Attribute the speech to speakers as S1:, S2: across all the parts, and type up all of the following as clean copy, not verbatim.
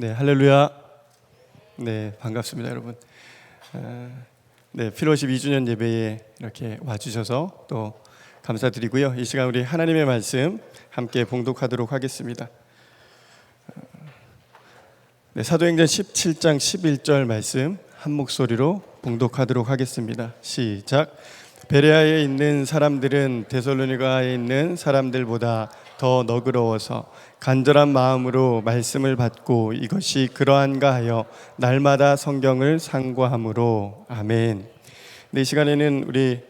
S1: 네, 할렐루야. 네, 반갑습니다, 여러분. 필로십 2주년 예배에 이렇게 와주셔서 또 감사드리고요. 이 시간 우리 하나님의 말씀 함께 봉독하도록 하겠습니다. 네, 사도행전 17장 11절 말씀 한 목소리로 봉독하도록 하겠습니다. 시작. 베레아에 있는 사람들은 데살로니가에 있는 사람들보다 더 너그러워서 간절한 마음으로 말씀을 받고 이것이 그러한가 하여 날마다 성경을 상고함으로. 아멘. 네, 이 시간에는 우리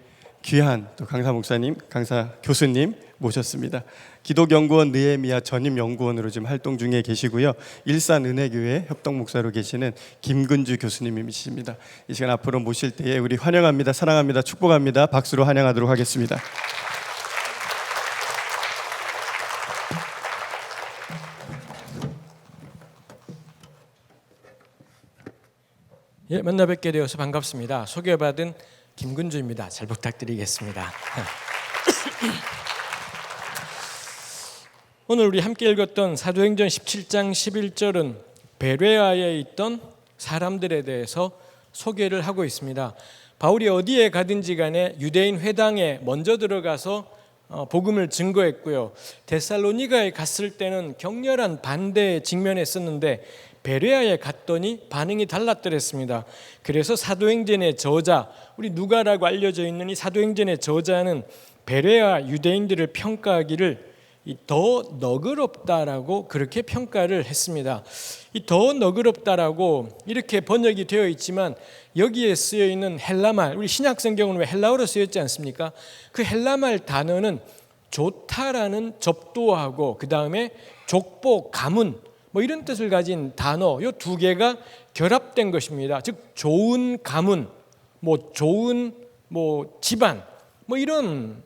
S1: 귀한 또 강사 목사님, 강사 교수님 모셨습니다. 기독연구원 느헤미야 전임 연구원으로 지금 활동 중에 계시고요. 일산은혜교회 협동 목사로 계시는 김근주 교수님이십니다. 이 시간 앞으로 모실 때에 우리 환영합니다, 사랑합니다, 축복합니다. 박수로 환영하도록 하겠습니다.
S2: 예, 만나 뵙게 되어서 반갑습니다. 소개받은 김근주입니다. 잘 부탁드리겠습니다. 오늘 우리 함께 읽었던 사도행전 17장 11절은 베레아에 있던 사람들에 대해서 소개를 하고 있습니다. 바울이 어디에 가든지 간에 유대인 회당에 먼저 들어가서 복음을 증거했고요. 데살로니가에 갔을 때는 격렬한 반대에 직면했었는데 베레아에 갔더니 반응이 달랐더랬습니다. 그래서 사도행전의 저자, 우리 누가라고 알려져 있는 이 사도행전의 저자는 베레아 유대인들을 평가하기를 더 너그럽다라고 그렇게 평가를 했습니다. 이 더 너그럽다라고 이렇게 번역이 되어 있지만 여기에 쓰여 있는 헬라말, 우리 신약 성경은 왜 헬라어로 쓰였지 않습니까? 그 헬라말 단어는 좋다라는 접두어하고 그 다음에 족보, 가문 뭐 이런 뜻을 가진 단어, 이 두 개가 결합된 것입니다. 즉 좋은 가문, 뭐 좋은 뭐 집안, 뭐 이런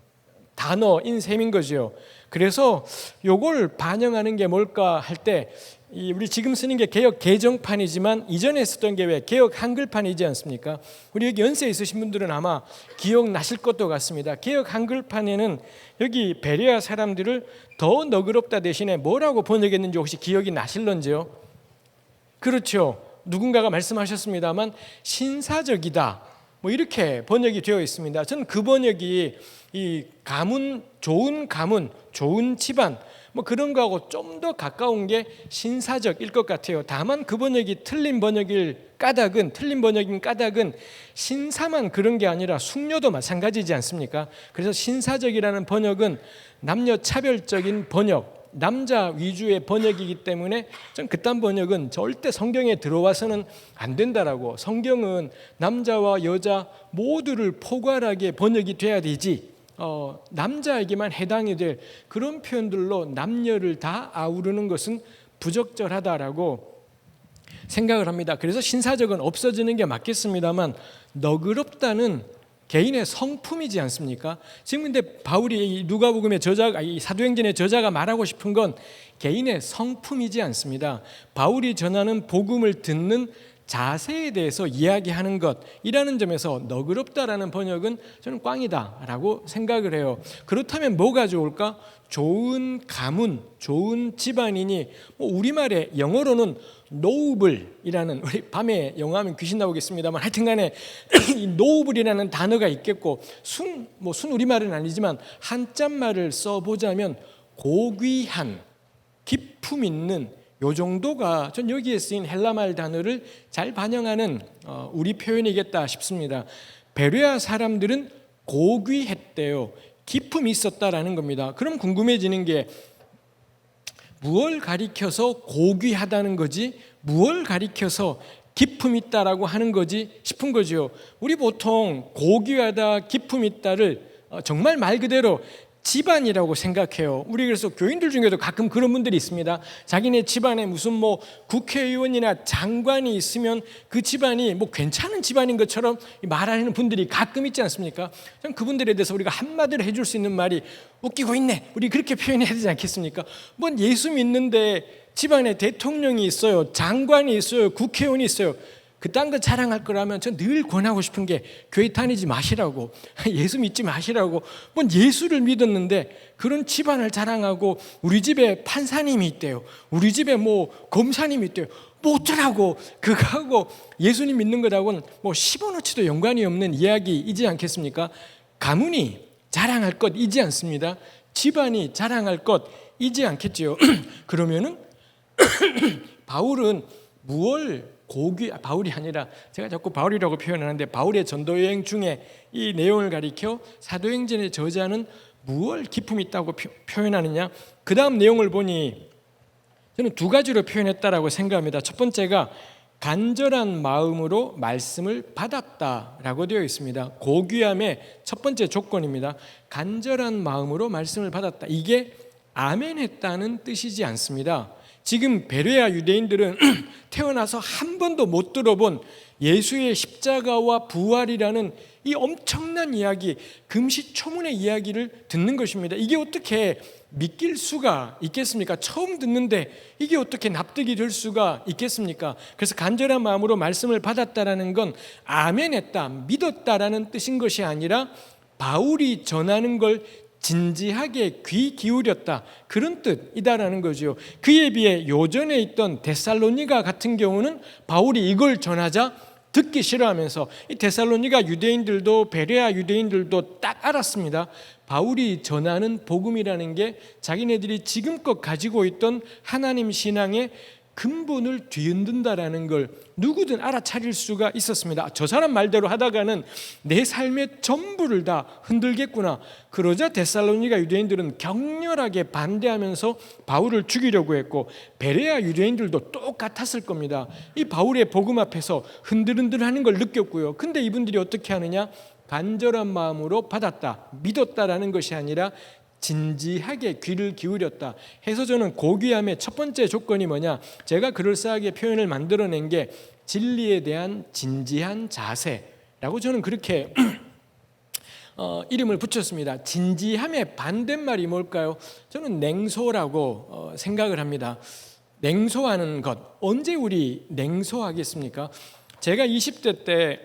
S2: 단어인 셈인 거죠. 그래서 요걸 반영하는 게 뭘까 할 때 우리 지금 쓰는 게 개역 개정판이지만 이전에 쓰던 게 왜 개역 한글판이지 않습니까? 우리 여기 연세 있으신 분들은 아마 기억나실 것도 같습니다. 개역 한글판에는 여기 베레아 사람들을 더 너그럽다 대신에 뭐라고 번역했는지 혹시 기억이 나실런지요? 그렇죠. 누군가가 말씀하셨습니다만 신사적이다, 뭐 이렇게 번역이 되어 있습니다. 저는 그 번역이 이 가문, 좋은 집안 뭐 그런 거하고 좀 더 가까운 게 신사적일 것 같아요. 다만 그 번역이 틀린 번역인 까닭은 신사만 그런 게 아니라 숙녀도 마찬가지지 않습니까? 그래서 신사적이라는 번역은 남녀 차별적인 번역, 남자 위주의 번역이기 때문에 전 그딴 번역은 절대 성경에 들어와서는 안 된다라고, 성경은 남자와 여자 모두를 포괄하게 번역이 돼야 되지 남자에게만 해당이 될 그런 표현들로 남녀를 다 아우르는 것은 부적절하다라고 생각을 합니다. 그래서 신사적은 없어지는 게 맞겠습니다만 너그럽다는 개인의 성품이지 않습니까? 지금 근데 바울이 누가복음의 저자가, 이 사도행전의 저자가 말하고 싶은 건 개인의 성품이지 않습니다. 바울이 전하는 복음을 듣는 자세에 대해서 이야기하는 것이라는 점에서 너그럽다라는 번역은 저는 꽝이다라고 생각을 해요. 그렇다면 뭐가 좋을까? 좋은 가문, 좋은 집안이니 뭐 우리말에 영어로는 노블이라는, 우리 밤에 영어하면 귀신 나오겠습니다만 하여튼간에 이 노블이라는 단어가 있겠고 순 우리말은 아니지만 한자말을 써보자면 고귀한, 기품 있는 요 정도가 전 여기에 쓰인 헬라말 단어를 잘 반영하는 우리 표현이겠다 싶습니다. 베레아 사람들은 고귀했대요. 기품이 있었다라는 겁니다. 그럼 궁금해지는 게 무엇을 가리켜서 고귀하다는 거지, 무엇을 가리켜서 기품 있다라고 하는 거지 싶은 거죠. 우리 보통 고귀하다, 기품 있다를 정말 말 그대로 집안이라고 생각해요. 우리 그래서 교인들 중에도 가끔 그런 분들이 있습니다. 자기네 집안에 무슨 뭐 국회의원이나 장관이 있으면 그 집안이 뭐 괜찮은 집안인 것처럼 말하는 분들이 가끔 있지 않습니까? 전 그분들에 대해서 우리가 한마디로 해줄 수 있는 말이 웃기고 있네, 우리 그렇게 표현해야 되지 않겠습니까? 뭔 예수 믿는데 집안에 대통령이 있어요, 장관이 있어요, 국회의원이 있어요. 그딴 거 자랑할 거라면 저 늘 권하고 싶은 게 교회 다니지 마시라고, 예수 믿지 마시라고. 뭔 예수를 믿었는데 그런 집안을 자랑하고 우리 집에 판사님이 있대요, 우리 집에 뭐 검사님이 있대요. 뭐 어쩌라고. 그거하고 예수님 믿는 것하고는 뭐 10원어치도 연관이 없는 이야기이지 않겠습니까? 가문이 자랑할 것이지 않습니다. 집안이 자랑할 것이지 않겠지요. 그러면은 바울은 바울이 아니라 제가 자꾸 바울이라고 표현하는데, 바울의 전도 여행 중에 이 내용을 가리켜 사도행전의 저자는 무엇 기품이 있다고 표현하느냐? 그 다음 내용을 보니 저는 두 가지로 표현했다라고 생각합니다. 첫 번째가 간절한 마음으로 말씀을 받았다라고 되어 있습니다. 고귀함의 첫 번째 조건입니다. 간절한 마음으로 말씀을 받았다. 이게 아멘 했다는 뜻이지 않습니다. 지금 베레아 유대인들은 태어나서 한 번도 못 들어본 예수의 십자가와 부활이라는 이 엄청난 이야기, 금시초문의 이야기를 듣는 것입니다. 이게 어떻게 믿길 수가 있겠습니까? 처음 듣는데 이게 어떻게 납득이 될 수가 있겠습니까? 그래서 간절한 마음으로 말씀을 받았다라는 건 아멘했다, 믿었다라는 뜻인 것이 아니라 바울이 전하는 걸 진지하게 귀 기울였다, 그런 뜻이다라는 거죠. 그에 비해 요전에 있던 데살로니가 같은 경우는 바울이 이걸 전하자 듣기 싫어하면서, 이 데살로니가 유대인들도 베레아 유대인들도 딱 알았습니다. 바울이 전하는 복음이라는 게 자기네들이 지금껏 가지고 있던 하나님 신앙의 근본을 뒤흔든다라는 걸 누구든 알아차릴 수가 있었습니다. 저 사람 말대로 하다가는 내 삶의 전부를 다 흔들겠구나. 그러자 데살로니가 유대인들은 격렬하게 반대하면서 바울을 죽이려고 했고, 베레아 유대인들도 똑같았을 겁니다. 이 바울의 복음 앞에서 흔들흔들하는 걸 느꼈고요. 근데 이분들이 어떻게 하느냐? 간절한 마음으로 받았다, 믿었다라는 것이 아니라 진지하게 귀를 기울였다 해서, 저는 고귀함의 첫 번째 조건이 뭐냐, 제가 그럴싸하게 표현을 만들어낸 게 진리에 대한 진지한 자세라고 저는 그렇게 이름을 붙였습니다. 진지함의 반대말이 뭘까요? 저는 냉소라고 생각을 합니다. 냉소하는 것. 언제 우리 냉소하겠습니까? 제가 20대 때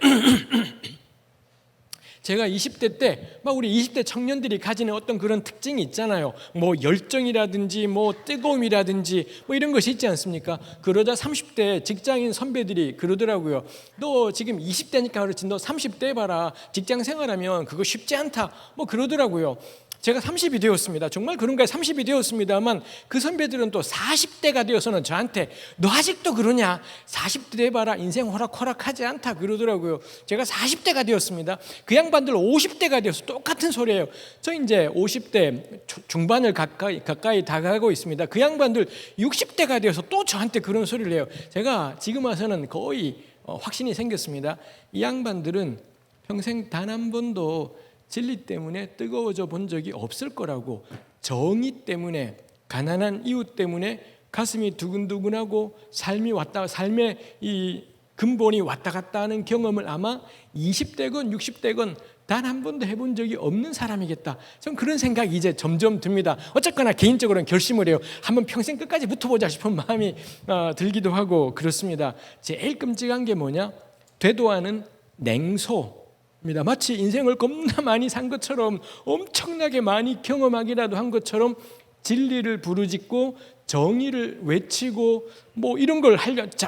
S2: 막 우리 20대 청년들이 가지는 어떤 그런 특징이 있잖아요. 뭐 열정이라든지 뭐 뜨거움이라든지 뭐 이런 것이 있지 않습니까? 그러자 30대 직장인 선배들이 그러더라고요. 너 지금 20대니까 그렇지, 너 30대 봐라, 직장 생활하면 그거 쉽지 않다, 뭐 그러더라고요. 제가 30이 되었습니다. 정말 그런가요? 30이 되었습니다만 그 선배들은 또 40대가 되어서는 저한테 너 아직도 그러냐? 40대 돼봐라, 인생 호락호락하지 않다 그러더라고요. 제가 40대가 되었습니다. 그 양반들 50대가 되어서 똑같은 소리예요. 저 이제 50대 중반을 가까이 다가가고 있습니다. 그 양반들 60대가 되어서 또 저한테 그런 소리를 해요. 제가 지금 와서는 거의 확신이 생겼습니다. 이 양반들은 평생 단 한 번도 진리 때문에 뜨거워져 본 적이 없을 거라고, 정의 때문에, 가난한 이웃 때문에 가슴이 두근두근하고 삶의 이 근본이 왔다 갔다 하는 경험을 아마 20대건 60대건 단 한 번도 해본 적이 없는 사람이겠다. 전 그런 생각이 이제 점점 듭니다. 어쨌거나 개인적으로는 결심을 해요. 한번 평생 끝까지 붙어보자 싶은 마음이 들기도 하고 그렇습니다. 제일 끔찍한 게 뭐냐? 되도 않은 냉소. 마치 인생을 겁나 많이 산 것처럼, 엄청나게 많이 경험하기라도 한 것처럼 진리를 부르짖고 정의를 외치고 뭐 이런 걸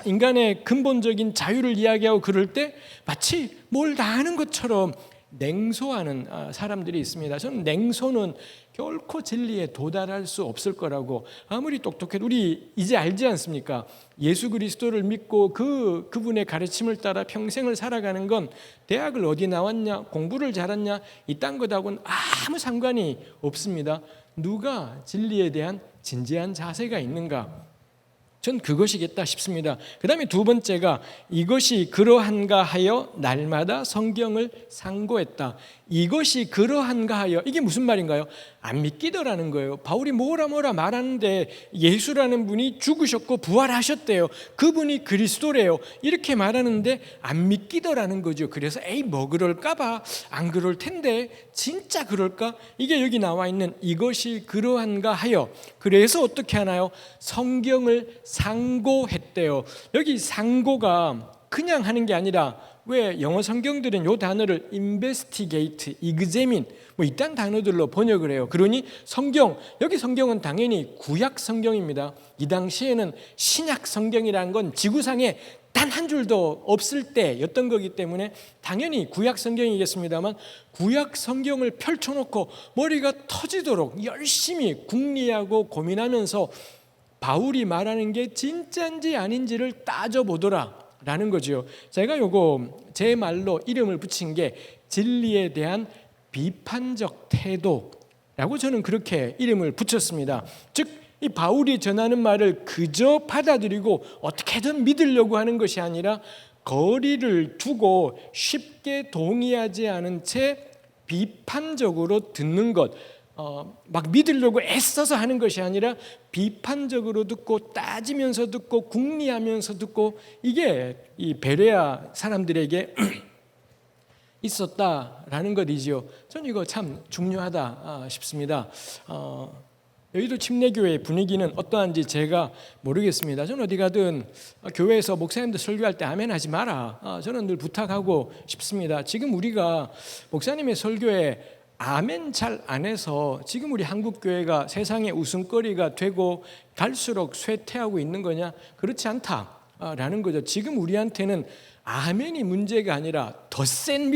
S2: 인간의 근본적인 자유를 이야기하고 그럴 때 마치 뭘 다 아는 것처럼 냉소하는 사람들이 있습니다. 저는 냉소는 결코 진리에 도달할 수 없을 거라고, 아무리 똑똑해도 우리 이제 알지 않습니까? 예수 그리스도를 믿고 그분의 가르침을 따라 평생을 살아가는 건 대학을 어디 나왔냐, 공부를 잘했냐, 이딴 것하고는 아무 상관이 없습니다. 누가 진리에 대한 진지한 자세가 있는가? 전 그것이겠다 싶습니다. 그 다음에 두 번째가 이것이 그러한가 하여 날마다 성경을 상고했다. 이것이 그러한가 하여, 이게 무슨 말인가요? 안 믿기더라는 거예요. 바울이 뭐라 말하는데 예수라는 분이 죽으셨고 부활하셨대요. 그분이 그리스도래요. 이렇게 말하는데 안 믿기더라는 거죠. 그래서 에이 뭐 그럴까 봐, 안 그럴 텐데 진짜 그럴까? 이게 여기 나와 있는 이것이 그러한가 하여. 그래서 어떻게 하나요? 성경을 상고했대요. 여기 상고가 그냥 하는 게 아니라 왜 영어 성경들은 이 단어를 investigate, examine 뭐 이딴 단어들로 번역을 해요. 그러니 여기 성경은 당연히 구약 성경입니다. 이 당시에는 신약 성경이라는 건 지구상에 단 한 줄도 없을 때였던 거기 때문에 당연히 구약 성경이겠습니다만, 구약 성경을 펼쳐놓고 머리가 터지도록 열심히 궁리하고 고민하면서 바울이 말하는 게 진짜인지 아닌지를 따져보더라 라는 거죠. 제가 요거 제 말로 이름을 붙인 게 진리에 대한 비판적 태도라고 저는 그렇게 이름을 붙였습니다. 즉 이 바울이 전하는 말을 그저 받아들이고 어떻게든 믿으려고 하는 것이 아니라 거리를 두고 쉽게 동의하지 않은 채 비판적으로 듣는 것, 막 믿으려고 애써서 하는 것이 아니라 비판적으로 듣고 따지면서 듣고 궁리하면서 듣고, 이게 이 베레아 사람들에게 있었다라는 것이지요. 저는 이거 참 중요하다 싶습니다. 여의도 침례교회 분위기는 어떠한지 제가 모르겠습니다. 저는 어디 가든 교회에서 목사님들 설교할 때 아멘 하지 마라, 저는 늘 부탁하고 싶습니다. 지금 우리가 목사님의 설교에 아멘 잘 안 해서 지금 우리 한국교회가 세상의 웃음거리가 되고 갈수록 쇠퇴하고 있는 거냐? 그렇지 않다라는 거죠. 지금 우리한테는 아멘이 문제가 아니라 더 센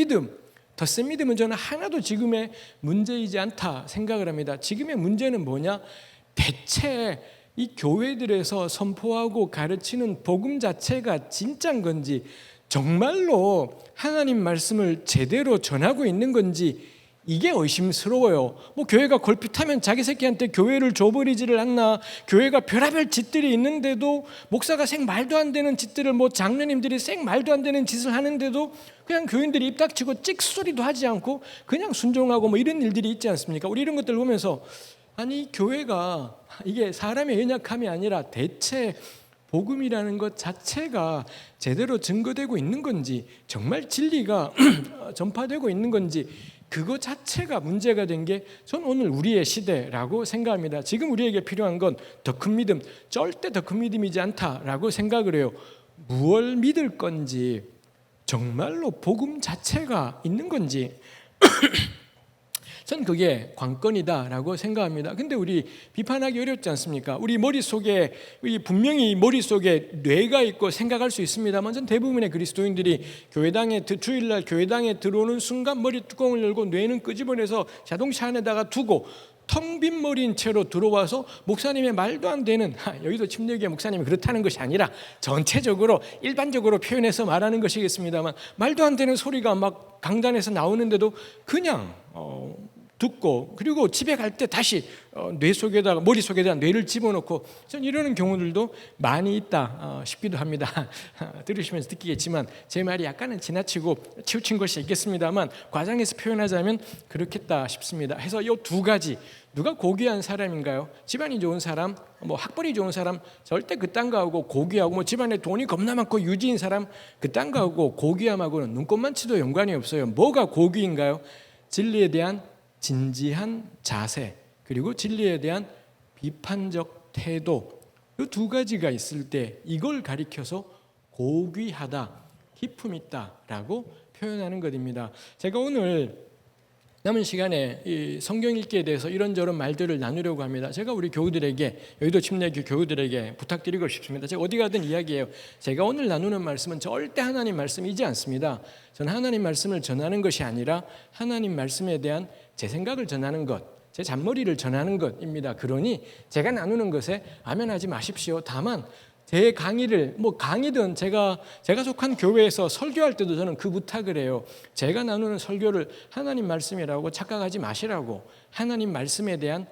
S2: 믿음은 저는 하나도 지금의 문제이지 않다 생각을 합니다. 지금의 문제는 뭐냐? 대체 이 교회들에서 선포하고 가르치는 복음 자체가 진짜인 건지, 정말로 하나님 말씀을 제대로 전하고 있는 건지, 이게 의심스러워요. 뭐 교회가 걸핏하면 자기 새끼한테 교회를 줘버리지를 않나, 교회가 별의별 짓들이 있는데도 목사가 생 말도 안 되는 짓들을, 뭐 장로님들이 생 말도 안 되는 짓을 하는데도 그냥 교인들이 입 닥치고 찍소리도 하지 않고 그냥 순종하고 뭐 이런 일들이 있지 않습니까? 우리 이런 것들 보면서 아니, 교회가 이게 사람의 연약함이 아니라 대체 복음이라는 것 자체가 제대로 증거되고 있는 건지, 정말 진리가 전파되고 있는 건지, 그거 자체가 문제가 된 게 저는 오늘 우리의 시대라고 생각합니다. 지금 우리에게 필요한 건 더 큰 믿음, 절대 더 큰 믿음이지 않다라고 생각을 해요. 무엇을 믿을 건지, 정말로 복음 자체가 있는 건지 전 그게 관건이다라고 생각합니다. 근데 우리 비판하기 어렵지 않습니까? 우리 머릿속에, 분명히 머릿속에 뇌가 있고 생각할 수 있습니다만, 전 대부분의 그리스도인들이 주일날 교회당에 들어오는 순간 머리 뚜껑을 열고 뇌는 끄집어내서 자동차 안에다가 두고 텅 빈 머리인 채로 들어와서 목사님의 말도 안 되는, 여기도 침례교회 목사님이 그렇다는 것이 아니라 전체적으로 일반적으로 표현해서 말하는 것이겠습니다만, 말도 안 되는 소리가 막 강단에서 나오는데도 그냥 듣고, 그리고 집에 갈 때 다시 머릿속에다가 뇌를 집어넣고, 전 이러는 경우들도 많이 있다 싶기도 합니다. 들으시면서 느끼겠지만 제 말이 약간은 지나치고 치우친 것이 있겠습니다만, 과장해서 표현하자면 그렇겠다 싶습니다. 해서 이 두 가지, 누가 고귀한 사람인가요? 집안이 좋은 사람, 뭐 학벌이 좋은 사람, 절대 그딴 거하고 고귀하고, 뭐 집안에 돈이 겁나 많고 유지인 사람, 그딴 거하고 고귀함하고는 눈꼽만치도 연관이 없어요. 뭐가 고귀인가요? 진리에 대한 진지한 자세, 그리고 진리에 대한 비판적 태도, 이 두 가지가 있을 때 이걸 가리켜서 고귀하다, 기품 있다라고 표현하는 것입니다. 제가 오늘 남은 시간에 이 성경 읽기에 대해서 이런저런 말들을 나누려고 합니다. 제가 우리 교우들에게, 여의도 침례교 교우들에게 부탁드리고 싶습니다. 제가 어디 가든 이야기해요. 제가 오늘 나누는 말씀은 절대 하나님 말씀이지 않습니다. 저는 하나님 말씀을 전하는 것이 아니라 하나님 말씀에 대한 제 생각을 전하는 것, 제 잔머리를 전하는 것입니다. 그러니 제가 나누는 것에 아멘하지 마십시오. 다만 제 강의를, 뭐 강의든 제가 속한 교회에서 설교할 때도 저는 그 부탁을 해요. 제가 나누는 설교를 하나님 말씀이라고 착각하지 마시라고, 하나님 말씀에 대한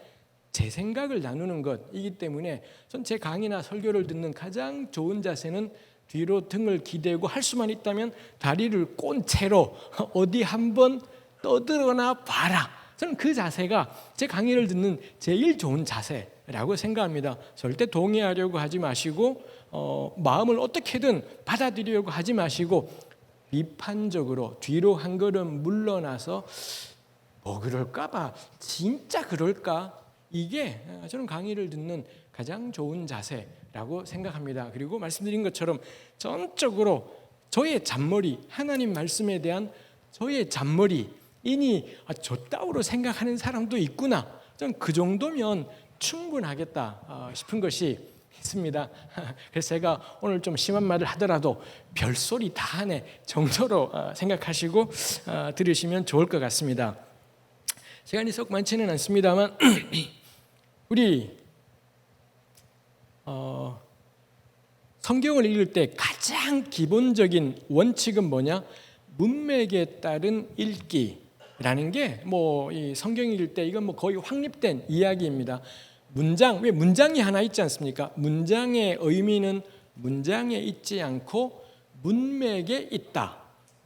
S2: 제 생각을 나누는 것이기 때문에 전 제 강의나 설교를 듣는 가장 좋은 자세는 뒤로 등을 기대고, 할 수만 있다면 다리를 꼰 채로 어디 한번 떠들어나 봐라. 저는 그 자세가 제 강의를 듣는 제일 좋은 자세라고 생각합니다. 절대 동의하려고 하지 마시고, 마음을 어떻게든 받아들이려고 하지 마시고, 비판적으로 뒤로 한 걸음 물러나서 뭐 그럴까 봐, 진짜 그럴까, 이게 저는 강의를 듣는 가장 좋은 자세라고 생각합니다. 그리고 말씀드린 것처럼 전적으로 저의 잔머리, 하나님 말씀에 대한 저의 잔머리 이니 저 따위로 생각하는 사람도 있구나. 전 그 정도면 충분하겠다 싶은 것이 있습니다. 그래서 제가 오늘 좀 심한 말을 하더라도 별소리 다 하네 정도로 생각하시고 들으시면 좋을 것 같습니다. 시간이 썩 많지는 않습니다만 우리 성경을 읽을 때 가장 기본적인 원칙은 뭐냐? 문맥에 따른 읽기라는 게 이 성경 읽을 때 이건 거의 확립된 이야기입니다. 왜 문장이 하나 있지 않습니까? 문장의 의미는 문장에 있지 않고 문맥에 있다.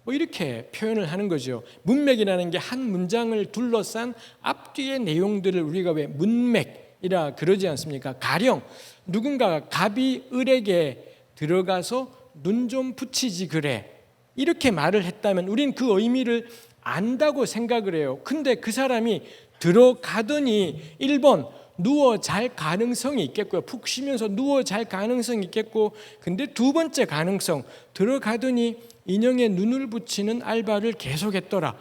S2: 이렇게 표현을 하는 거죠. 문맥이라는 게 한 문장을 둘러싼 앞뒤의 내용들을 우리가 왜 문맥이라 그러지 않습니까? 가령 누군가가 갑이 을에게 들어가서 눈 좀 붙이지 그래 이렇게 말을 했다면 우린 그 의미를 안다고 생각을 해요. 근데 그 사람이 들어가더니 1번 누워 잘 가능성이 있겠고요. 푹 쉬면서 누워 잘 가능성이 있겠고, 근데 두 번째 가능성 들어가더니 인형에 눈을 붙이는 알바를 계속했더라.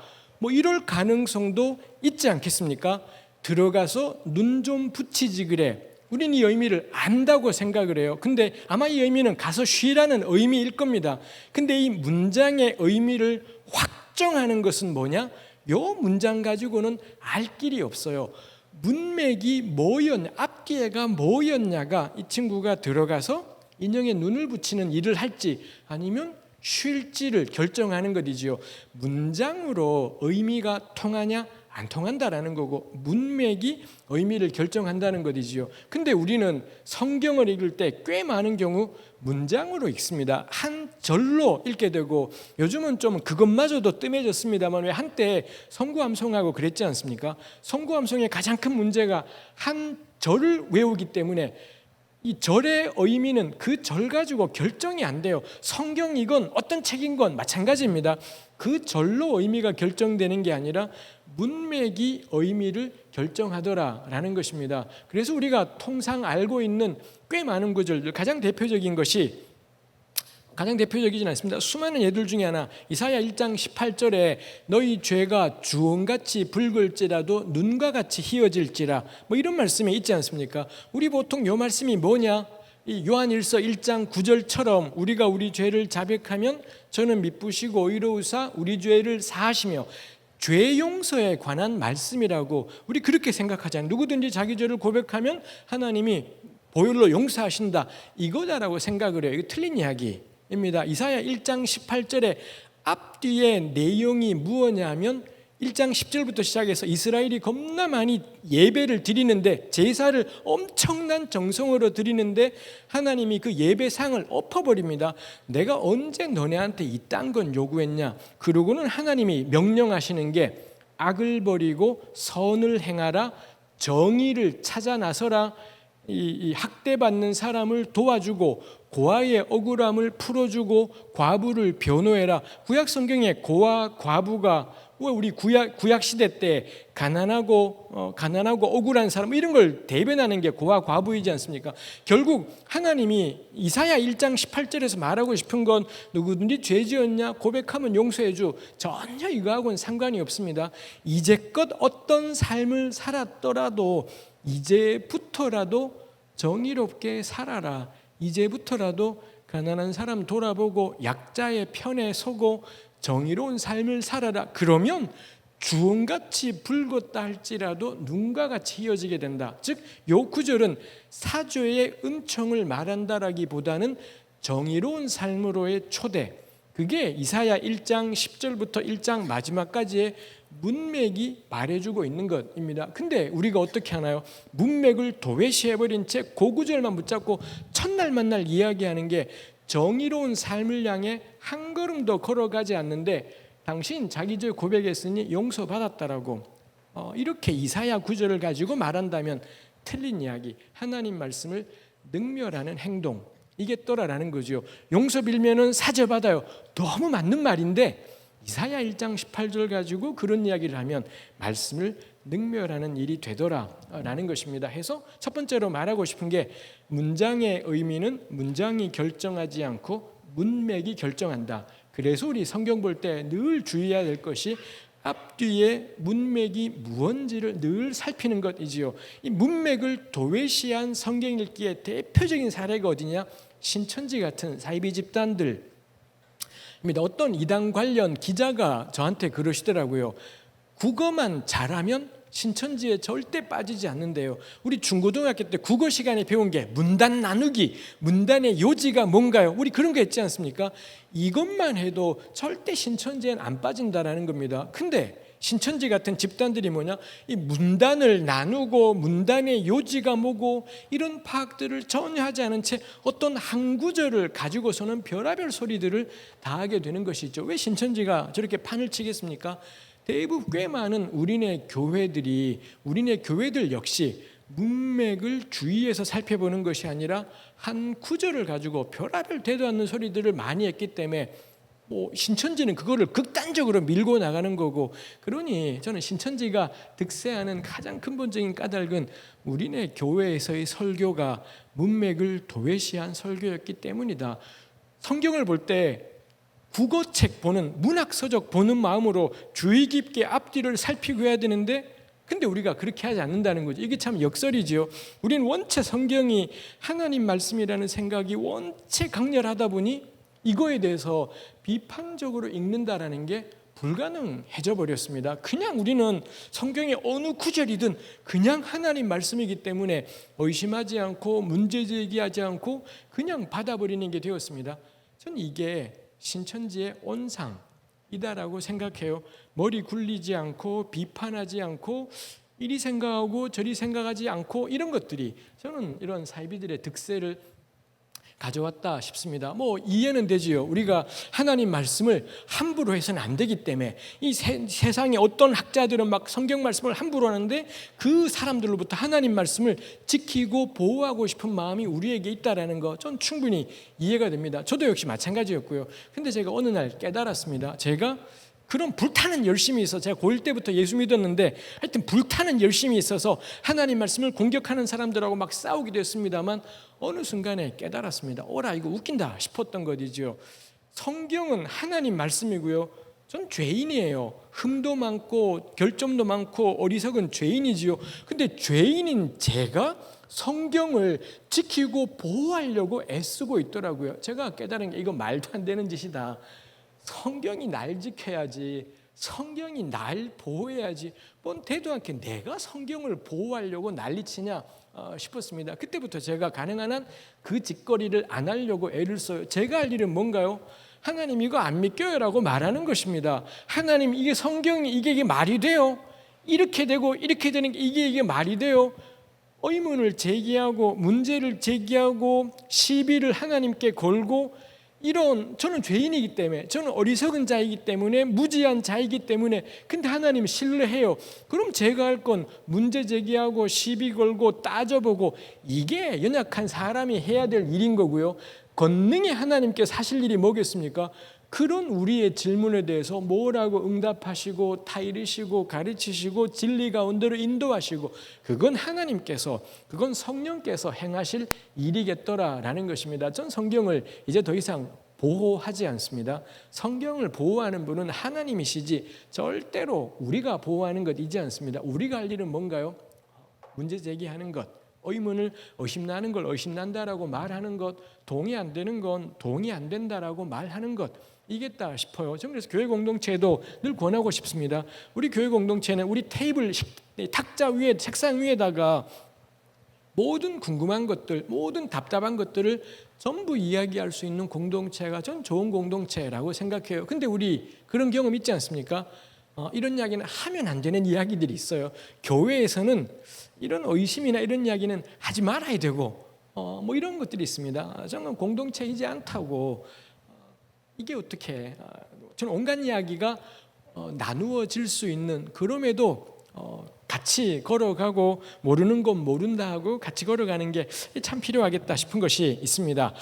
S2: 이럴 가능성도 있지 않겠습니까? 들어가서 눈 좀 붙이지 그래. 우리는 이 의미를 안다고 생각을 해요. 근데 아마 이 의미는 가서 쉬라는 의미일 겁니다. 근데 이 문장의 의미를 확정하는 것은 뭐냐? 요 문장 가지고는 알 길이 없어요. 문맥이 뭐였냐, 앞뒤가 뭐였냐가 이 친구가 들어가서 인형에 눈을 붙이는 일을 할지 아니면 쉴지를 결정하는 것이지요. 문장으로 의미가 통하냐 안 통한다라는 거고 문맥이 의미를 결정한다는 것이지요. 근데 우리는 성경을 읽을 때 꽤 많은 경우 문장으로 읽습니다. 한 절로 읽게 되고 요즘은 좀 그것마저도 뜸해졌습니다만 왜 한때 성구암송하고 그랬지 않습니까? 성구암송의 가장 큰 문제가 한 절을 외우기 때문에 이 절의 의미는 그 절 가지고 결정이 안 돼요. 성경이건 어떤 책인 건 마찬가지입니다. 그 절로 의미가 결정되는 게 아니라 문맥이 의미를 결정하더라라는 것입니다. 그래서 우리가 통상 알고 있는 꽤 많은 구절들, 가장 대표적이진 않습니다. 수많은 예들 중에 하나, 이사야 1장 18절에 너희 죄가 주홍같이 붉을지라도 눈과 같이 희어질지라, 이런 말씀이 있지 않습니까? 우리 보통 이 말씀이 뭐냐? 이 요한일서 1장 9절처럼 우리가 우리 죄를 자백하면 저는 미쁘시고 의로우사 우리 죄를 사하시며, 죄 용서에 관한 말씀이라고 우리 그렇게 생각하잖아요. 누구든지 자기 죄를 고백하면 하나님이 보혈로 용서하신다, 이거다라고 생각을 해요. 이거 틀린 이야기입니다. 이사야 1장 18절에 앞뒤의 내용이 무엇이냐면 1장 10절부터 시작해서 이스라엘이 겁나 많이 예배를 드리는데, 제사를 엄청난 정성으로 드리는데 하나님이 그 예배상을 엎어버립니다. 내가 언제 너네한테 이딴 건 요구했냐? 그러고는 하나님이 명령하시는 게 악을 버리고 선을 행하라, 정의를 찾아 나서라, 이 학대받는 사람을 도와주고 고아의 억울함을 풀어주고 과부를 변호해라. 구약 성경에 고아 과부가 우리 구약 시대 때 가난하고 억울한 사람 이런 걸 대변하는 게 고아 과부이지 않습니까? 결국 하나님이 이사야 1장 18절에서 말하고 싶은 건 누구든지 죄 지었냐 고백하면 용서해 줘. 전혀 이거하고는 상관이 없습니다. 이제껏 어떤 삶을 살았더라도 이제부터라도 정의롭게 살아라. 이제부터라도 가난한 사람 돌아보고 약자의 편에 서고 정의로운 삶을 살아라. 그러면 주홍같이 붉었다 할지라도 눈과 같이 희어지게 된다. 즉, 요 구절은 사죄의 은총을 말한다라기보다는 정의로운 삶으로의 초대, 그게 이사야 1장 10절부터 1장 마지막까지의 문맥이 말해주고 있는 것입니다. 근데 우리가 어떻게 하나요? 문맥을 도외시해버린 채 그 구절만 붙잡고 첫날 만날 이야기하는 게 정의로운 삶을 향해 한 걸음도 걸어가지 않는데 당신 자기 죄 고백했으니 용서받았다라고 이렇게 이사야 구절을 가지고 말한다면 틀린 이야기, 하나님 말씀을 능멸하는 행동, 이게 또라라는 거죠. 용서 빌면은 사죄받아요. 너무 맞는 말인데 이사야 1장 18절 가지고 그런 이야기를 하면 말씀을 능멸하는 일이 되더라라는 것입니다. 해서 첫 번째로 말하고 싶은 게 문장의 의미는 문장이 결정하지 않고 문맥이 결정한다. 그래서 우리 성경 볼 때 늘 주의해야 될 것이 앞뒤의 문맥이 무언지를 늘 살피는 것이지요. 이 문맥을 도외시한 성경 읽기의 대표적인 사례가 어디냐? 신천지 같은 사이비 집단들. 어떤 이단 관련 기자가 저한테 그러시더라고요. 국어만 잘하면 신천지에 절대 빠지지 않는데요. 우리 중고등학교 때 국어 시간에 배운 게 문단 나누기, 문단의 요지가 뭔가요? 우리 그런 거 했지 않습니까? 이것만 해도 절대 신천지엔 안 빠진다라는 겁니다. 근데 신천지 같은 집단들이 뭐냐? 이 문단을 나누고 문단의 요지가 뭐고 이런 파악들을 전혀 하지 않은 채 어떤 한 구절을 가지고서는 별의별 소리들을 다 하게 되는 것이죠. 왜 신천지가 저렇게 판을 치겠습니까? 대부분 꽤 많은 우리네 교회들 역시 문맥을 주의해서 살펴보는 것이 아니라 한 구절을 가지고 별의별 되도 않는 소리들을 많이 했기 때문에 신천지는 그거를 극단적으로 밀고 나가는 거고, 그러니 저는 신천지가 득세하는 가장 근본적인 까닭은 우리네 교회에서의 설교가 문맥을 도외시한 설교였기 때문이다. 성경을 볼 때 국어책 보는, 문학서적 보는 마음으로 주의 깊게 앞뒤를 살피고 해야 되는데, 근데 우리가 그렇게 하지 않는다는 거죠. 이게 참 역설이지요. 우리는 원체 성경이 하나님 말씀이라는 생각이 원체 강렬하다 보니 이거에 대해서 비판적으로 읽는다라는 게 불가능해져 버렸습니다. 그냥 우리는 성경의 어느 구절이든 그냥 하나님 말씀이기 때문에 의심하지 않고 문제 제기하지 않고 그냥 받아버리는 게 되었습니다. 저는 이게 신천지의 온상이다라고 생각해요. 머리 굴리지 않고 비판하지 않고 이리 생각하고 저리 생각하지 않고 이런 것들이 저는 이런 사이비들의 득세를 가져왔다 싶습니다. 이해는 되지요. 우리가 하나님 말씀을 함부로 해서는 안 되기 때문에 이 세상에 어떤 학자들은 막 성경 말씀을 함부로 하는데 그 사람들로부터 하나님 말씀을 지키고 보호하고 싶은 마음이 우리에게 있다라는 거 전 충분히 이해가 됩니다. 저도 역시 마찬가지였고요. 근데 제가 어느 날 깨달았습니다. 제가 그런 불타는 열심이 있어. 제가 고1 때부터 예수 믿었는데 하여튼 불타는 열심이 있어서 하나님 말씀을 공격하는 사람들하고 막 싸우기도 했습니다만 어느 순간에 깨달았습니다. 오라, 이거 웃긴다 싶었던 것이죠. 성경은 하나님 말씀이고요. 전 죄인이에요. 흠도 많고 결점도 많고 어리석은 죄인이지요. 근데 죄인인 제가 성경을 지키고 보호하려고 애쓰고 있더라고요. 제가 깨달은 게 이거 말도 안 되는 짓이다. 성경이 날 지켜야지, 성경이 날 보호해야지, 뭔 대도 않게 내가 성경을 보호하려고 난리치냐 싶었습니다. 그때부터 제가 가능한 한 그 짓거리를 안 하려고 애를 써요. 제가 할 일은 뭔가요? 하나님 이거 안 믿겨요라고 말하는 것입니다. 하나님 이게 성경이 이게 말이 돼요? 이렇게 되고 이렇게 되는 게 이게 말이 돼요? 의문을 제기하고 문제를 제기하고 시비를 하나님께 걸고 이런, 저는 죄인이기 때문에, 저는 어리석은 자이기 때문에, 무지한 자이기 때문에, 근데 하나님 신뢰해요. 그럼 제가 할 건 문제 제기하고 시비 걸고 따져보고, 이게 연약한 사람이 해야 될 일인 거고요. 권능의 하나님께서 하실 일이 뭐겠습니까? 그런 우리의 질문에 대해서 뭐라고 응답하시고 타이르시고 가르치시고 진리 가운데로 인도하시고, 그건 하나님께서, 그건 성령께서 행하실 일이겠더라라는 것입니다. 전 성경을 이제 더 이상 보호하지 않습니다. 성경을 보호하는 분은 하나님이시지 절대로 우리가 보호하는 것이지 않습니다. 우리가 할 일은 뭔가요? 문제 제기하는 것, 의문을 의심나는 걸 의심난다라고 말하는 것, 동의 안 되는 건 동의 안 된다라고 말하는 것, 이겠다 싶어요. 저는 그래서 교회 공동체도 늘 권하고 싶습니다. 우리 교회 공동체는 우리 테이블, 탁자 위에, 책상 위에다가 모든 궁금한 것들, 모든 답답한 것들을 전부 이야기할 수 있는 공동체가 전 좋은 공동체라고 생각해요. 근데 우리 그런 경험 있지 않습니까? 이런 이야기는 하면 안 되는 이야기들이 있어요. 교회에서는 이런 의심이나 이런 이야기는 하지 말아야 되고 이런 것들이 있습니다. 저는 공동체이지 않다고, 이게 어떻게, 저는 온갖 이야기가 나누어질 수 있는, 그럼에도 같이 걸어가고 모르는 건 모른다 하고 같이 걸어가는 게 참 필요하겠다 싶은 것이 있습니다.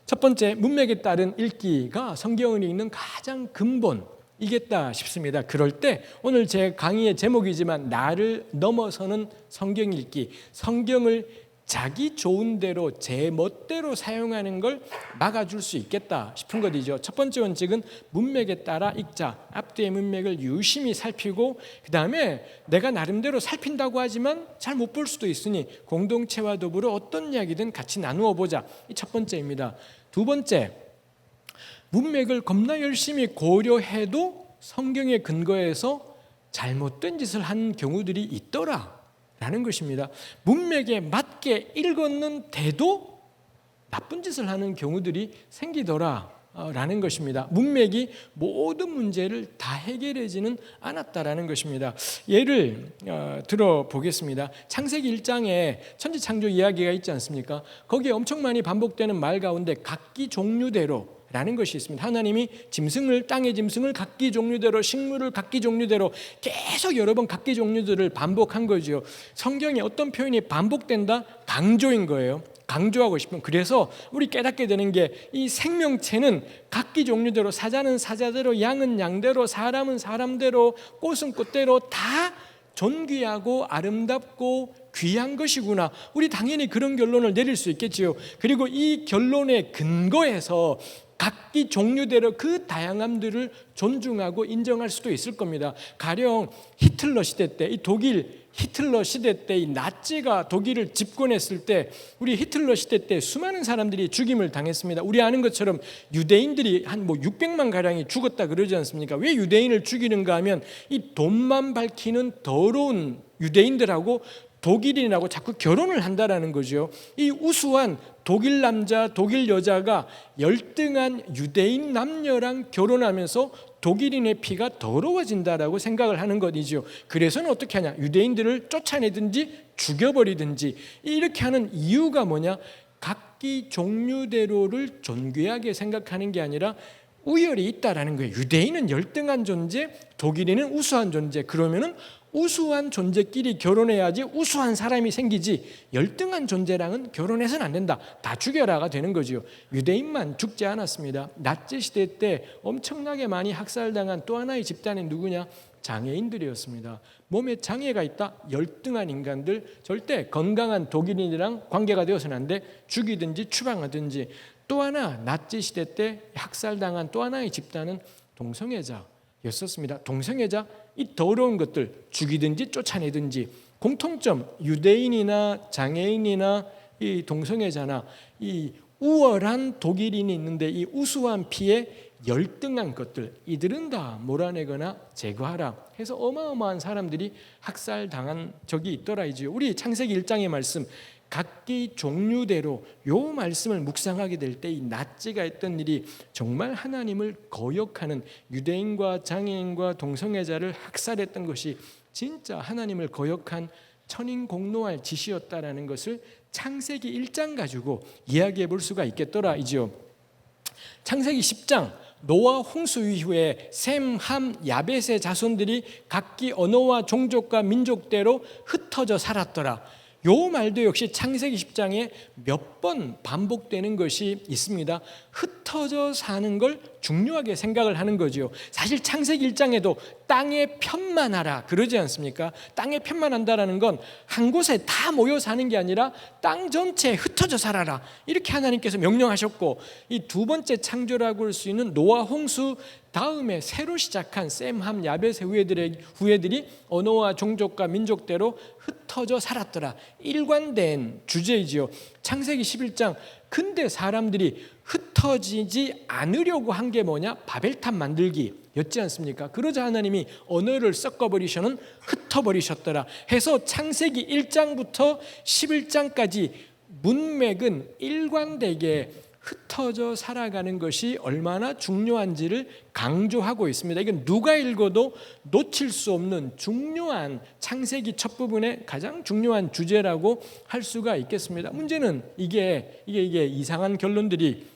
S2: 첫 번째, 문맥에 따른 읽기가 성경을 읽는 가장 근본이겠다 싶습니다. 그럴 때 오늘 제 강의의 제목이지만 나를 넘어서는 성경 읽기, 성경을 자기 좋은 대로 제 멋대로 사용하는 걸 막아줄 수 있겠다 싶은 것이죠. 첫 번째 원칙은 문맥에 따라 읽자. 앞뒤의 문맥을 유심히 살피고 그 다음에 내가 나름대로 살핀다고 하지만 잘 못 볼 수도 있으니 공동체와 더불어 어떤 이야기든 같이 나누어 보자. 이 첫 번째입니다. 두 번째, 문맥을 겁나 열심히 고려해도 성경에 근거해서 잘못된 짓을 한 경우들이 있더라 라는 것입니다. 문맥에 맞게 읽었는데도 나쁜 짓을 하는 경우들이 생기더라 라는 것입니다. 문맥이 모든 문제를 다 해결하지는 않았다라는 것입니다. 예를 들어보겠습니다. 창세기 1장에 천지창조 이야기가 있지 않습니까? 거기에 엄청 많이 반복되는 말 가운데 각기 종류대로 라는 것이 있습니다. 하나님이 짐승을, 땅의 짐승을 각기 종류대로, 식물을 각기 종류대로 계속 여러 번 각기 종류들을 반복한 거죠. 성경에 어떤 표현이 반복된다? 강조인 거예요. 강조하고 싶은. 그래서 우리 깨닫게 되는 게 이 생명체는 각기 종류대로, 사자는 사자대로, 양은 양대로, 사람은 사람대로, 꽃은 꽃대로 다 존귀하고 아름답고 귀한 것이구나. 우리 당연히 그런 결론을 내릴 수 있겠지요. 그리고 이 결론의 근거에서 각기 종류대로 그 다양함들을 존중하고 인정할 수도 있을 겁니다. 가령 히틀러 시대 때, 이 독일 히틀러 시대 때 이 나치가 독일을 집권했을 때, 우리 히틀러 시대 때 수많은 사람들이 죽임을 당했습니다. 우리 아는 것처럼 유대인들이 한 600만 가량이 죽었다 그러지 않습니까? 왜 유대인을 죽이는가 하면 이 돈만 밝히는 더러운 유대인들하고 독일인하고 자꾸 결혼을 한다라는 거죠. 이 우수한 독일 남자, 독일 여자가 열등한 유대인 남녀랑 결혼하면서 독일인의 피가 더러워진다라고 생각을 하는 것이죠. 그래서는 어떻게 하냐? 유대인들을 쫓아내든지 죽여버리든지. 이렇게 하는 이유가 뭐냐? 각기 종류대로를 존귀하게 생각하는 게 아니라 우열이 있다라는 거예요. 유대인은 열등한 존재, 독일인은 우수한 존재. 그러면은 우수한 존재끼리 결혼해야지 우수한 사람이 생기지, 열등한 존재랑은 결혼해서는 안 된다. 다 죽여라가 되는 거지요. 유대인만 죽지 않았습니다. 나치 시대 때 엄청나게 많이 학살당한 또 하나의 집단이 누구냐? 장애인들이었습니다. 몸에 장애가 있다? 열등한 인간들, 절대 건강한 독일인이랑 관계가 되어서는 안 돼. 죽이든지 추방하든지. 또 하나 나치 시대 때 학살당한 또 하나의 집단은 동성애자였었습니다. 동성애자, 이 더러운 것들 죽이든지 쫓아내든지. 공통점, 유대인이나 장애인이나 이 동성애자나 이 우월한 독일인이 있는데 이 우수한 피에 열등한 것들, 이들은 다 몰아내거나 제거하라 해서 어마어마한 사람들이 학살당한 적이 있더라이지요. 우리 창세기 1장의 말씀, 각기 종류대로 요 말씀을 묵상하게 될 때 이 나치가 했던 일이 정말 하나님을 거역하는, 유대인과 장애인과 동성애자를 학살했던 것이 진짜 하나님을 거역한 천인공노할 짓이었다라는 것을 창세기 1장 가지고 이야기해 볼 수가 있겠더라이죠. 창세기 10장, 노아 홍수 이후에 셈, 함, 야벳의 자손들이 각기 언어와 종족과 민족대로 흩어져 살았더라. 요 말도 역시 창세기 10장에 몇 번 반복되는 것이 있습니다. 흩어져 사는 걸 중요하게 생각을 하는 거죠. 사실 창세기 1장에도 땅에 편만하라 그러지 않습니까? 땅에 편만한다라는 건 한 곳에 다 모여 사는 게 아니라 땅 전체에 흩어져 살아라, 이렇게 하나님께서 명령하셨고, 이 두 번째 창조라고 할 수 있는 노아 홍수 다음에 새로 시작한 셈, 함, 야벳의 후예들이 언어와 종족과 민족대로 흩어져 살았더라. 일관된 주제이지요. 창세기 11장, 근데 사람들이 흩어지지 않으려고 한 게 뭐냐? 바벨탑 만들기였지 않습니까? 그러자 하나님이 언어를 섞어버리셔는 흩어버리셨더라 해서 창세기 1장부터 11장까지 문맥은 일관되게 흩어져 살아가는 것이 얼마나 중요한지를 강조하고 있습니다. 이건 누가 읽어도 놓칠 수 없는 중요한 창세기 첫 부분의 가장 중요한 주제라고 할 수가 있겠습니다. 문제는 이게 이상한 결론들이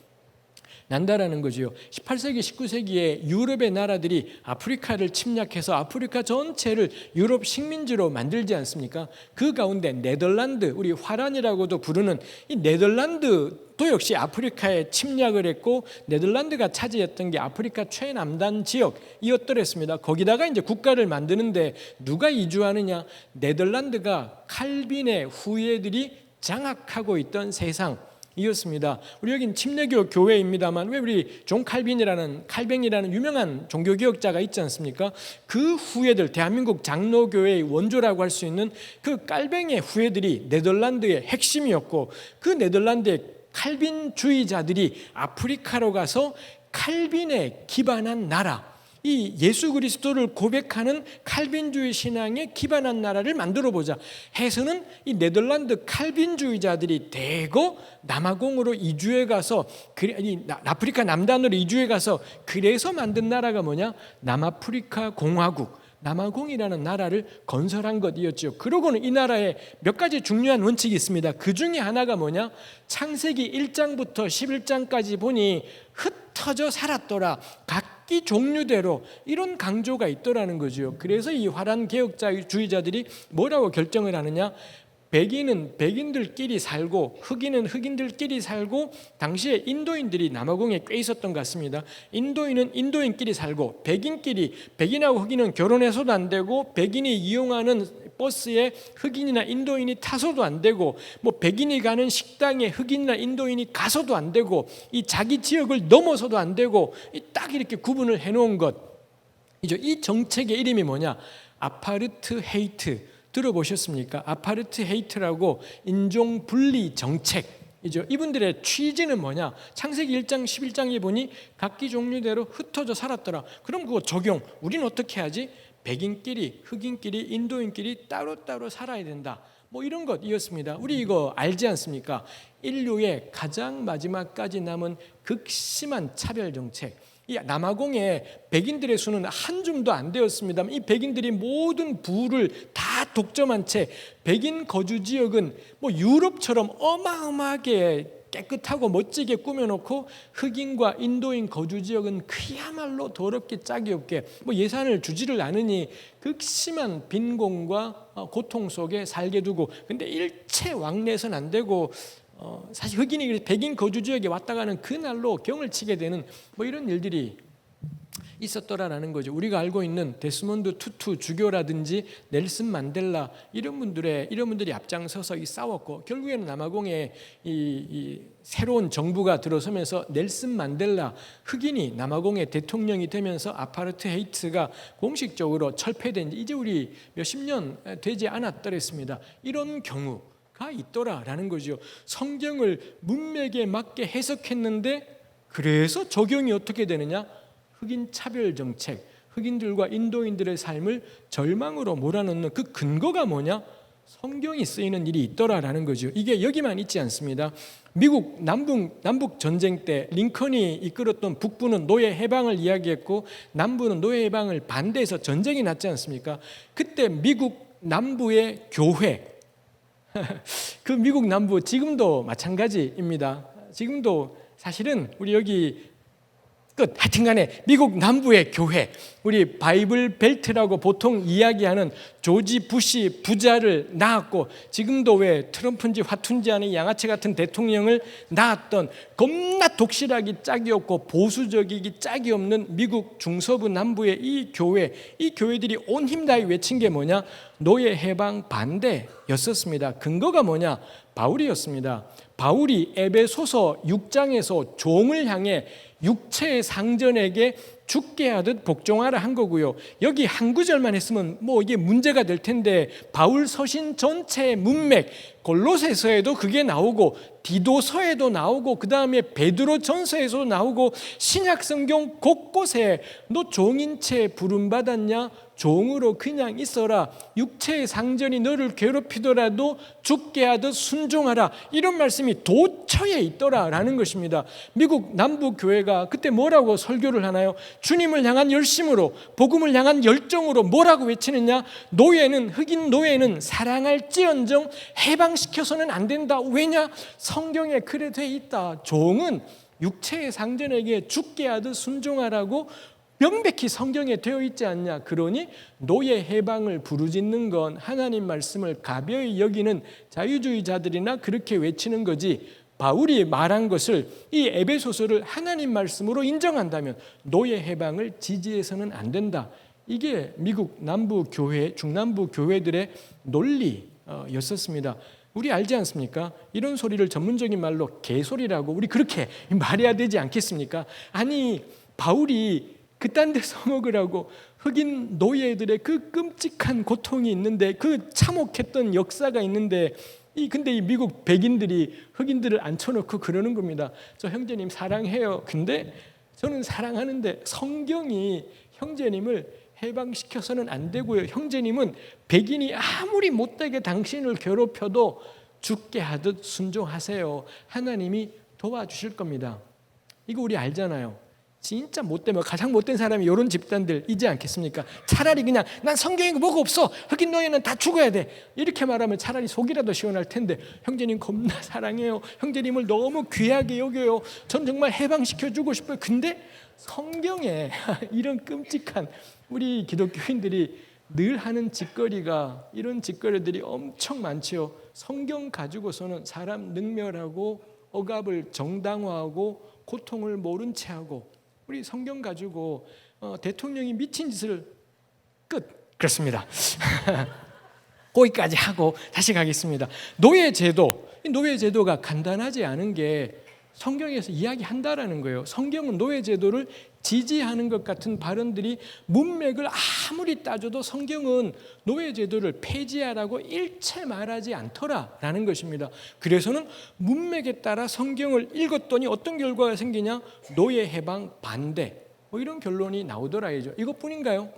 S2: 난다라는 거지요. 18세기, 19세기에 유럽의 나라들이 아프리카를 침략해서 아프리카 전체를 유럽 식민지로 만들지 않습니까? 그 가운데 네덜란드, 우리 화란이라고도 부르는 이 네덜란드도 역시 아프리카에 침략을 했고, 네덜란드가 차지했던 게 아프리카 최남단 지역이었더랬습니다. 거기다가 이제 국가를 만드는데 누가 이주하느냐? 네덜란드가 칼빈의 후예들이 장악하고 있던 세상이었습니다. 우리 여긴 침례교 교회입니다만 왜 우리 존 칼뱅이라는 유명한 종교개혁자가 있지 않습니까? 그 후예들, 대한민국 장로교회의 원조라고 할 수 있는 그 칼뱅의 후예들이 네덜란드의 핵심이었고, 그 네덜란드의 칼빈주의자들이 아프리카로 가서 칼빈에 기반한 나라, 이 예수 그리스도를 고백하는 칼빈주의 신앙에 기반한 나라를 만들어 보자 해서는 이 네덜란드 칼빈주의자들이 대거 남아공으로 이주해 가서, 아프리카 남단으로 이주해 가서 그래서 만든 나라가 뭐냐? 남아프리카 공화국, 남아공이라는 나라를 건설한 것이었죠. 그러고는 이 나라에 몇 가지 중요한 원칙이 있습니다. 그 중에 하나가 뭐냐? 창세기 1장부터 11장까지 보니 흩어져 살았더라, 각기 종류대로, 이런 강조가 있더라는 거죠. 그래서 이 화란 개혁주의자들이 뭐라고 결정을 하느냐? 백인은 백인들끼리 살고 흑인은 흑인들끼리 살고, 당시에 인도인들이 남아공에 꽤 있었던 것 같습니다. 인도인은 인도인끼리 살고, 백인하고 흑인은 결혼해서도 안 되고, 백인이 이용하는 버스에 흑인이나 인도인이 타서도 안 되고, 뭐 백인이 가는 식당에 흑인이나 인도인이 가서도 안 되고, 이 자기 지역을 넘어서도 안 되고, 딱 이렇게 구분을 해놓은 것이죠. 이 정책의 이름이 뭐냐? 아파르트헤이트. 들어보셨습니까? 아파르트헤이트라고 인종 분리 정책이죠. 이분들의 취지는 뭐냐? 창세기 1장 11장에 보니 각기 종류대로 흩어져 살았더라. 그럼 그거 적용, 우리는 어떻게 하지? 백인끼리, 흑인끼리, 인도인끼리 따로따로 살아야 된다, 뭐 이런 것이었습니다. 우리 이거 알지 않습니까? 인류의 가장 마지막까지 남은 극심한 차별 정책. 이 남아공에 백인들의 수는 한 줌도 안 되었습니다. 이 백인들이 모든 부를 다 독점한 채 백인 거주 지역은 뭐 유럽처럼 어마어마하게 깨끗하고 멋지게 꾸며놓고, 흑인과 인도인 거주 지역은 그야말로 더럽게 짝이 없게 뭐 예산을 주지를 않으니 극심한 빈곤과 고통 속에 살게 두고, 근데 일체 왕래선 안 되고, 사실 흑인이 백인 거주 지역에 왔다 가는 그날로 경을 치게 되는 뭐 이런 일들이 있었더라라는 거죠. 우리가 알고 있는 데스몬드 투투 주교라든지 넬슨 만델라, 이런 분들이 앞장서서 싸웠고, 결국에는 남아공에 이 새로운 정부가 들어서면서 넬슨 만델라, 흑인이 남아공의 대통령이 되면서 아파르트헤이트가 공식적으로 철폐된 지 이제 우리 몇십 년 되지 않았더랬습니다. 이런 경우가 있더라라는 거죠. 성경을 문맥에 맞게 해석했는데, 그래서 적용이 어떻게 되느냐? 흑인 차별 정책, 흑인들과 인도인들의 삶을 절망으로 몰아넣는 그 근거가 뭐냐? 성경이 쓰이는 일이 있더라라는 거죠. 이게 여기만 있지 않습니다. 미국 남북 전쟁 때 링컨이 이끌었던 북부는 노예 해방을 이야기했고, 남부는 노예 해방을 반대해서 전쟁이 났지 않습니까? 그때 미국 남부의 교회, 그 미국 남부 지금도 마찬가지입니다. 지금도 사실은 우리 여기 하여튼간에 미국 남부의 교회, 우리 바이블 벨트라고 보통 이야기하는 조지 부시 부자를 낳았고, 지금도 왜 트럼프인지 화투인지 아닌 양아치 같은 대통령을 낳았던, 겁나 독실하기 짝이 없고 보수적이기 짝이 없는 미국 중서부 남부의 이 교회들이 온 힘 다해 외친 게 뭐냐? 노예 해방 반대였었습니다. 근거가 뭐냐? 바울이었습니다. 바울이 에베소서 6장에서 종을 향해 육체의 상전에게 죽게 하듯 복종하라 한 거고요. 여기 한 구절만 했으면 뭐 이게 문제가 될 텐데, 바울 서신 전체의 문맥, 골로새서에도 그게 나오고, 디도서에도 나오고, 그 다음에 베드로 전서에서도 나오고, 신약 성경 곳곳에 너 종인 채 부름받았냐? 종으로 그냥 있어라. 육체의 상전이 너를 괴롭히더라도 죽게 하듯 순종하라. 이런 말씀이 도처에 있더라라는 것입니다. 미국 남부 교회가 그때 뭐라고 설교를 하나요? 주님을 향한 열심으로, 복음을 향한 열정으로 뭐라고 외치느냐? 흑인 노예는 사랑할지언정 해방시켜서는 안 된다. 왜냐? 성경에 그래 돼 있다. 종은 육체의 상전에게 죽게 하듯 순종하라고 명백히 성경에 되어 있지 않냐. 그러니 노예 해방을 부르짖는 건 하나님 말씀을 가벼이 여기는 자유주의자들이나 그렇게 외치는 거지, 바울이 말한 것을, 이 에베소서를 하나님 말씀으로 인정한다면 노예 해방을 지지해서는 안 된다. 이게 미국 남부 교회, 중남부 교회들의 논리였었습니다. 우리 알지 않습니까? 이런 소리를 전문적인 말로 개소리라고 우리 그렇게 말해야 되지 않겠습니까? 아니 바울이 그딴 데 써먹으라고 흑인 노예들의 그 끔찍한 고통이 있는데 그 참혹했던 역사가 있는데 근데 이 미국 백인들이 흑인들을 앉혀놓고 그러는 겁니다. 저 형제님 사랑해요. 근데 저는 사랑하는데 성경이 형제님을 해방시켜서는 안 되고요. 형제님은 백인이 아무리 못되게 당신을 괴롭혀도 죽게 하듯 순종하세요. 하나님이 도와주실 겁니다. 이거 우리 알잖아요. 진짜 못되면 가장 못된 사람이 이런 집단들이지 않겠습니까? 차라리 그냥 난 성경에 뭐가 없어. 흑인 노예는 다 죽어야 돼. 이렇게 말하면 차라리 속이라도 시원할 텐데 형제님 겁나 사랑해요. 형제님을 너무 귀하게 여겨요. 전 정말 해방시켜주고 싶어요. 근데 성경에 이런 끔찍한 우리 기독교인들이 늘 하는 짓거리가 이런 짓거리들이 엄청 많지요. 성경 가지고서는 사람 능멸하고 억압을 정당화하고 고통을 모른 채 하고 우리 성경 가지고 대통령이 미친 짓을 끝 그렇습니다. 거기까지 하고 다시 가겠습니다. 노예제도 이 노예제도가 간단하지 않은 게 성경에서 이야기한다라는 거예요. 성경은 노예제도를 지지하는 것 같은 발언들이 문맥을 아무리 따져도 성경은 노예제도를 폐지하라고 일체 말하지 않더라라는 것입니다. 그래서는 문맥에 따라 성경을 읽었더니 어떤 결과가 생기냐? 노예 해방 반대 이런 결론이 나오더라죠. 이것뿐인가요?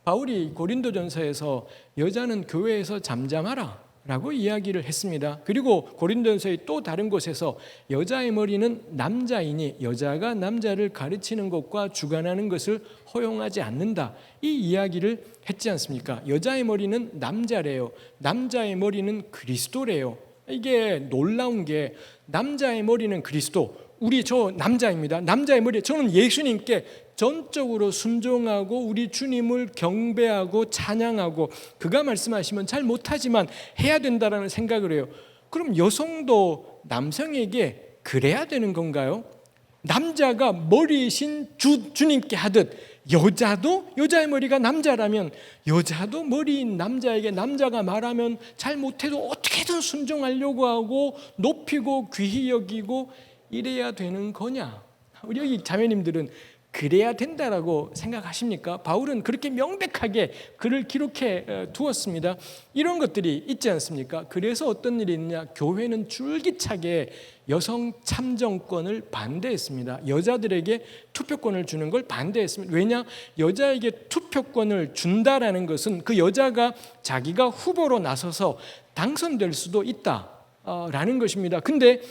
S2: 바울이 고린도전서에서 여자는 교회에서 잠잠하라 라고 이야기를 했습니다. 그리고 고린도전서의 또 다른 곳에서 여자의 머리는 남자이니 여자가 남자를 가르치는 것과 주관하는 것을 허용하지 않는다. 이 이야기를 했지 않습니까? 여자의 머리는 남자래요. 남자의 머리는 그리스도래요. 이게 놀라운 게 남자의 머리는 그리스도. 우리 저 남자입니다. 남자의 머리 저는 예수님께 전적으로 순종하고 우리 주님을 경배하고 찬양하고 그가 말씀하시면 잘 못하지만 해야 된다라는 생각을 해요. 그럼 여성도 남성에게 그래야 되는 건가요? 남자가 머리이신 주님께 하듯 여자도 여자의 머리가 남자라면 여자도 머리인 남자에게 남자가 말하면 잘 못해도 어떻게든 순종하려고 하고 높이고 귀히 여기고 이래야 되는 거냐? 우리 여기 자매님들은 그래야 된다라고 생각하십니까? 바울은 그렇게 명백하게 글을 기록해 두었습니다. 이런 것들이 있지 않습니까? 그래서 어떤 일이 있느냐? 교회는 줄기차게 여성 참정권을 반대했습니다. 여자들에게 투표권을 주는 걸 반대했습니다. 왜냐? 여자에게 투표권을 준다라는 것은 그 여자가 자기가 후보로 나서서 당선될 수도 있다라는 것입니다. 근데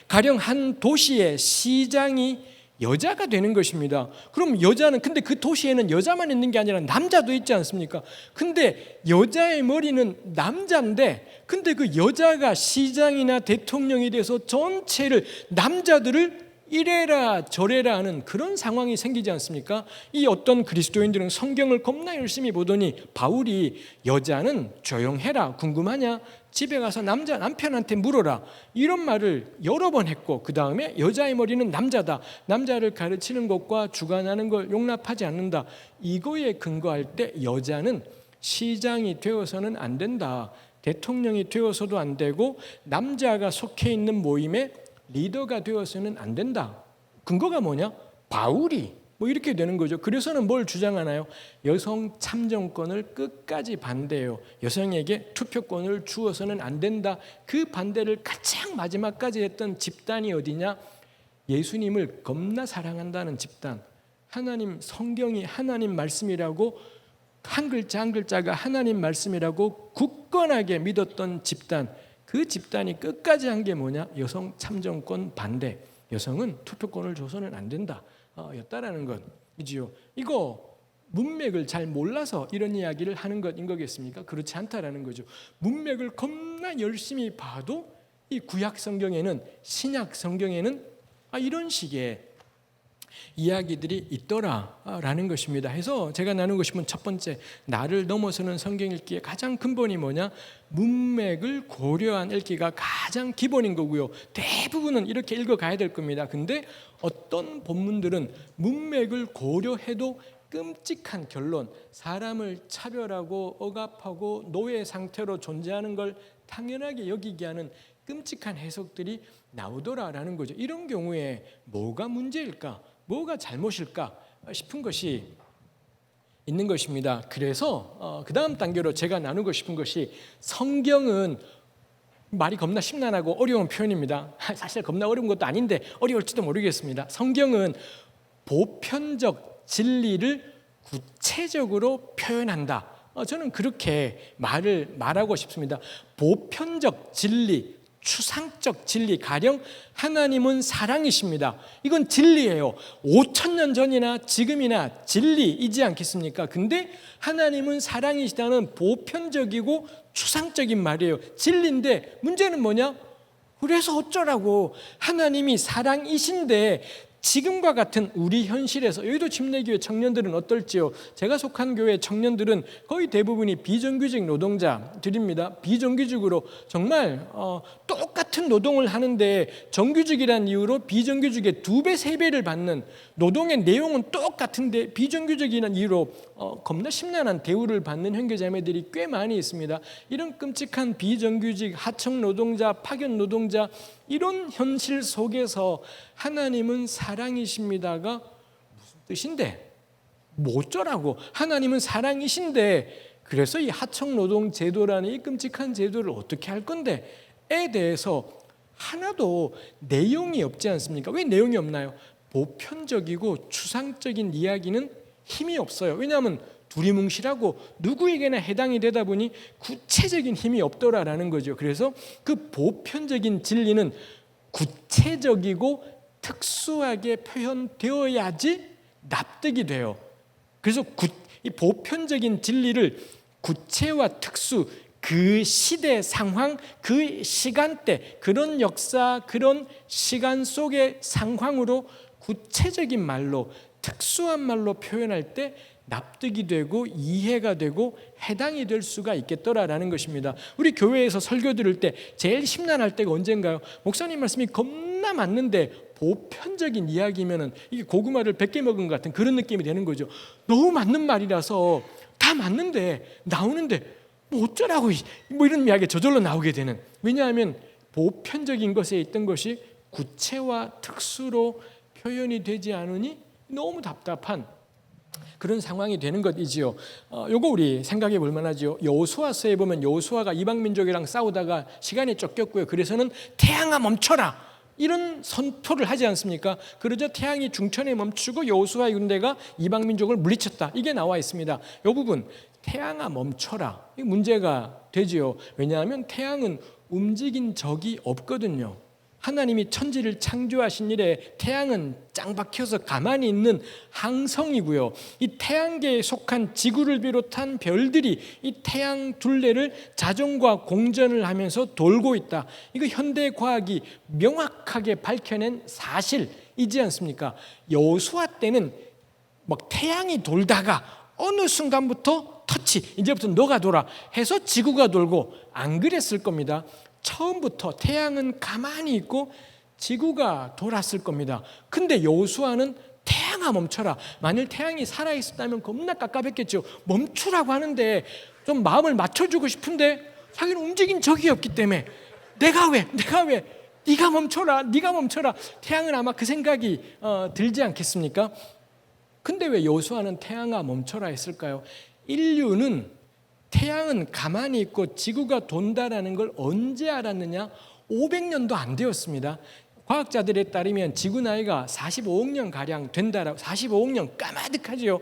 S2: 가령 한 도시의 시장이 여자가 되는 것입니다. 그럼 여자는 근데 그 도시에는 여자만 있는 게 아니라 남자도 있지 않습니까? 근데 여자의 머리는 남자인데 근데 그 여자가 시장이나 대통령이 돼서 전체를 남자들을 이래라 저래라 하는 그런 상황이 생기지 않습니까? 이 어떤 그리스도인들은 성경을 겁나 열심히 보더니 바울이 여자는 조용해라 궁금하냐? 집에 가서 남편한테 물어라 이런 말을 여러 번 했고 그 다음에 여자의 머리는 남자다 남자를 가르치는 것과 주관하는 걸 용납하지 않는다 이거에 근거할 때 여자는 시장이 되어서는 안 된다 대통령이 되어서도 안 되고 남자가 속해 있는 모임에 리더가 되어서는 안 된다 근거가 뭐냐? 바울이 이렇게 되는 거죠. 그래서는 뭘 주장하나요? 여성 참정권을 끝까지 반대해요. 여성에게 투표권을 주어서는 안 된다. 그 반대를 가장 마지막까지 했던 집단이 어디냐? 예수님을 겁나 사랑한다는 집단. 하나님 성경이 하나님 말씀이라고 한 글자 한 글자가 하나님 말씀이라고 굳건하게 믿었던 집단. 그 집단이 끝까지 한 게 뭐냐? 여성 참정권 반대. 여성은 투표권을 줘서는 안 된다. 였다라는 것이지요. 이거 문맥을 잘 몰라서 이런 이야기를 하는 것인 거겠습니까? 그렇지 않다라는 거죠. 문맥을 겁나 열심히 봐도 이 구약 성경에는 신약 성경에는 이런 식의 이야기들이 있더라라는 것입니다. 해서 제가 나누고 싶은 첫 번째 나를 넘어서는 성경 읽기의 가장 근본이 뭐냐? 문맥을 고려한 읽기가 가장 기본인 거고요. 대부분은 이렇게 읽어가야 될 겁니다. 근데 어떤 본문들은 문맥을 고려해도 끔찍한 결론, 사람을 차별하고 억압하고 노예 상태로 존재하는 걸 당연하게 여기게 하는 끔찍한 해석들이 나오더라라는 거죠. 이런 경우에 뭐가 문제일까? 뭐가 잘못일까 싶은 것이 있는 것입니다. 그래서 그 다음 단계로 제가 나누고 싶은 것이 성경은 말이 겁나 심란하고 어려운 표현입니다. 사실 겁나 어려운 것도 아닌데 어려울지도 모르겠습니다. 성경은 보편적 진리를 구체적으로 표현한다. 저는 그렇게 말하고 싶습니다. 보편적 진리, 추상적 진리, 가령 하나님은 사랑이십니다. 이건 진리예요. 5,000년 전이나 지금이나 진리이지 않겠습니까? 근데 하나님은 사랑이시다는 보편적이고 추상적인 말이에요. 진리인데 문제는 뭐냐? 그래서 어쩌라고. 하나님이 사랑이신데 지금과 같은 우리 현실에서, 여의도 침례교회 청년들은 어떨지요? 제가 속한 교회 청년들은 거의 대부분이 비정규직 노동자들입니다. 비정규직으로 정말 똑같은 노동을 하는데 정규직이라는 이유로 비정규직의 2배, 3배를 받는, 노동의 내용은 똑같은데 비정규직이라는 이유로 겁나 심란한 대우를 받는 형제자매들이 꽤 많이 있습니다. 이런 끔찍한 비정규직, 하청 노동자, 파견 노동자, 이런 현실 속에서 하나님은 사랑이십니다가 무슨 뜻인데? 뭐 어쩌라고? 하나님은 사랑이신데 그래서 이 하청노동 제도라는 이 끔찍한 제도를 어떻게 할 건데? 에 대해서 하나도 내용이 없지 않습니까? 왜 내용이 없나요? 보편적이고 추상적인 이야기는 힘이 없어요. 왜냐하면 두리뭉실하고 누구에게나 해당이 되다 보니 구체적인 힘이 없더라라는 거죠. 그래서 그 보편적인 진리는 구체적이고 특수하게 표현되어야지 납득이 돼요. 그래서 이 보편적인 진리를 구체와 특수, 그 시대 상황, 그 시간대, 그런 역사, 그런 시간 속의 상황으로 구체적인 말로, 특수한 말로 표현할 때 납득이 되고 이해가 되고 해당이 될 수가 있겠더라라는 것입니다. 우리 교회에서 설교 들을 때 제일 심란할 때가 언젠가요? 목사님 말씀이 겁나 맞는데 보편적인 이야기면은 이게 고구마를 100개 먹은 것 같은 그런 느낌이 되는 거죠. 너무 맞는 말이라서 다 맞는데 나오는데 뭐 어쩌라고 뭐 이런 이야기 저절로 나오게 되는. 왜냐하면 보편적인 것에 있던 것이 구체와 특수로 표현이 되지 않으니 너무 답답한 그런 상황이 되는 것이지요. 요거 우리 생각해 볼 만하지요. 여호수아서에 보면 여호수아가 이방 민족이랑 싸우다가 시간이 쫓겼고요. 그래서는 태양아 멈춰라, 이런 선포를 하지 않습니까? 그러자 태양이 중천에 멈추고 여호수아의 군대가 이방 민족을 물리쳤다. 이게 나와 있습니다. 이 부분 태양아 멈춰라, 이 문제가 되지요. 왜냐하면 태양은 움직인 적이 없거든요. 하나님이 천지를 창조하신 이래 태양은 짱 박혀서 가만히 있는 항성이고요. 이 태양계에 속한 지구를 비롯한 별들이 이 태양 둘레를 자전과 공전을 하면서 돌고 있다. 이거 현대 과학이 명확하게 밝혀낸 사실이지 않습니까? 여호수아 때는 막 태양이 돌다가 어느 순간부터 터치, 이제부터 너가 돌아 해서 지구가 돌고, 안 그랬을 겁니다. 처음부터 태양은 가만히 있고 지구가 돌았을 겁니다. 근데 여호수아는 태양아 멈춰라. 만일 태양이 살아있었다면 겁나 깝깝했겠죠. 멈추라고 하는데 좀 마음을 맞춰주고 싶은데 자기는 움직인 적이 없기 때문에 내가 왜 네가 멈춰라. 태양은 아마 그 생각이 들지 않겠습니까? 근데 왜 여호수아는 태양아 멈춰라 했을까요? 인류는 태양은 가만히 있고 지구가 돈다라는 걸 언제 알았느냐? 500년도 안 되었습니다. 과학자들에 따르면 지구 나이가 45억 년 가량 된다라고. 45억 년 까마득하죠.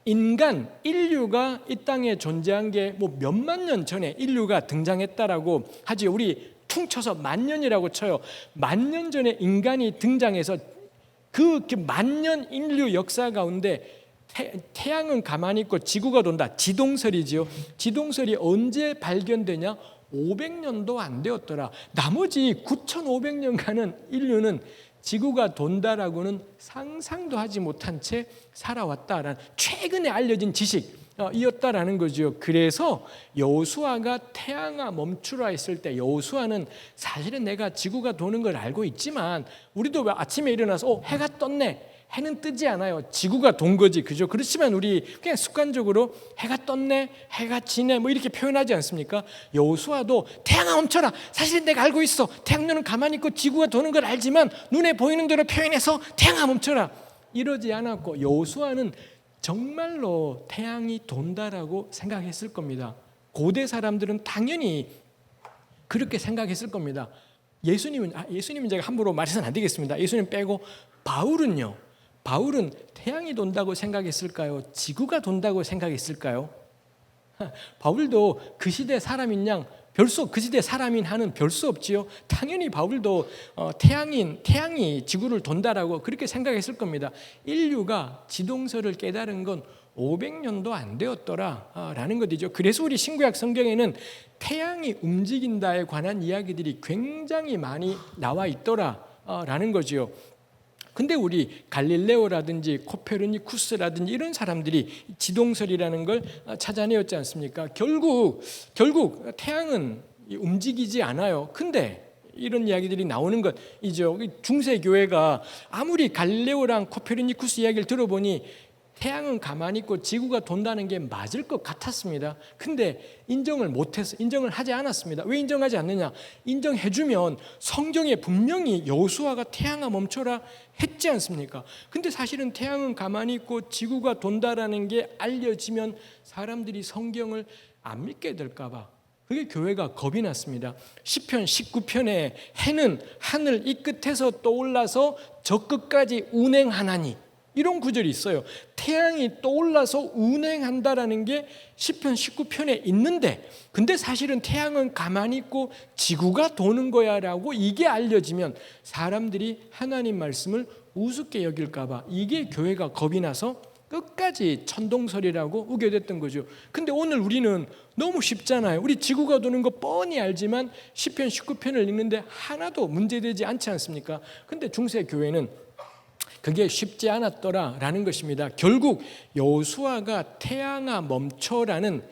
S2: 인류가 이 땅에 존재한 게 뭐 몇만 년 전에 인류가 등장했다라고 하죠. 우리 퉁쳐서 10,000년이라고 쳐요. 10,000년 전에 인간이 등장해서 그 10,000년 인류 역사 가운데 태양은 가만히 있고 지구가 돈다. 지동설이지요. 지동설이 언제 발견되냐? 500년도 안 되었더라. 나머지 9,500년간은 인류는 지구가 돈다라고는 상상도 하지 못한 채 살아왔다라는 최근에 알려진 지식이었다라는 거죠. 그래서 여호수아가 태양아 멈추라 했을 때 여호수아는 사실은 내가 지구가 도는 걸 알고 있지만 우리도 아침에 일어나서 해가 떴네, 해는 뜨지 않아요. 지구가 돈 거지, 그죠? 그렇지만 우리 그냥 습관적으로 해가 떴네, 해가 지네 뭐 이렇게 표현하지 않습니까? 여호수아도 태양아 멈춰라. 사실은 내가 알고 있어. 태양눈은 가만히 있고 지구가 도는 걸 알지만 눈에 보이는 대로 표현해서 태양아 멈춰라. 이러지 않았고 여호수아는 정말로 태양이 돈다라고 생각했을 겁니다. 고대 사람들은 당연히 그렇게 생각했을 겁니다. 예수님은 제가 함부로 말해서는 안 되겠습니다. 예수님 빼고 바울은 태양이 돈다고 생각했을까요? 지구가 돈다고 생각했을까요? 바울도 그 시대 사람인 양 그 시대 사람인 한은 별 수 없지요. 당연히 바울도 태양이 지구를 돈다라고 그렇게 생각했을 겁니다. 인류가 지동설을 깨달은 건 500년도 안 되었더라라는 것이죠. 그래서 우리 신구약 성경에는 태양이 움직인다에 관한 이야기들이 굉장히 많이 나와 있더라라는 거지요. 근데 우리 갈릴레오라든지 코페르니쿠스라든지 이런 사람들이 지동설이라는 걸 찾아내었지 않습니까? 결국 태양은 움직이지 않아요. 근데 이런 이야기들이 나오는 것이죠. 중세 교회가 아무리 갈릴레오랑 코페르니쿠스 이야기를 들어보니 태양은 가만히 있고 지구가 돈다는 게 맞을 것 같았습니다. 근데 인정을 하지 않았습니다. 왜 인정하지 않느냐? 인정해주면 성경에 분명히 여호수아가 태양아 멈춰라 했지 않습니까? 근데 사실은 태양은 가만히 있고 지구가 돈다라는 게 알려지면 사람들이 성경을 안 믿게 될까 봐 그게 교회가 겁이 났습니다. 시편 19편에 해는 하늘 이 끝에서 떠올라서 저 끝까지 운행하나니 이런 구절이 있어요. 태양이 떠올라서 운행한다라는 게 시편 19편에 있는데 근데 사실은 태양은 가만히 있고 지구가 도는 거야라고 이게 알려지면 사람들이 하나님 말씀을 우습게 여길까 봐 이게 교회가 겁이 나서 끝까지 천동설이라고 우겨댔던 거죠. 근데 오늘 우리는 너무 쉽잖아요. 우리 지구가 도는 거 뻔히 알지만 시편 19편을 읽는데 하나도 문제되지 않지 않습니까? 근데 중세 교회는 그게 쉽지 않았더라라는 것입니다. 결국 여호수아가 태양아 멈춰라는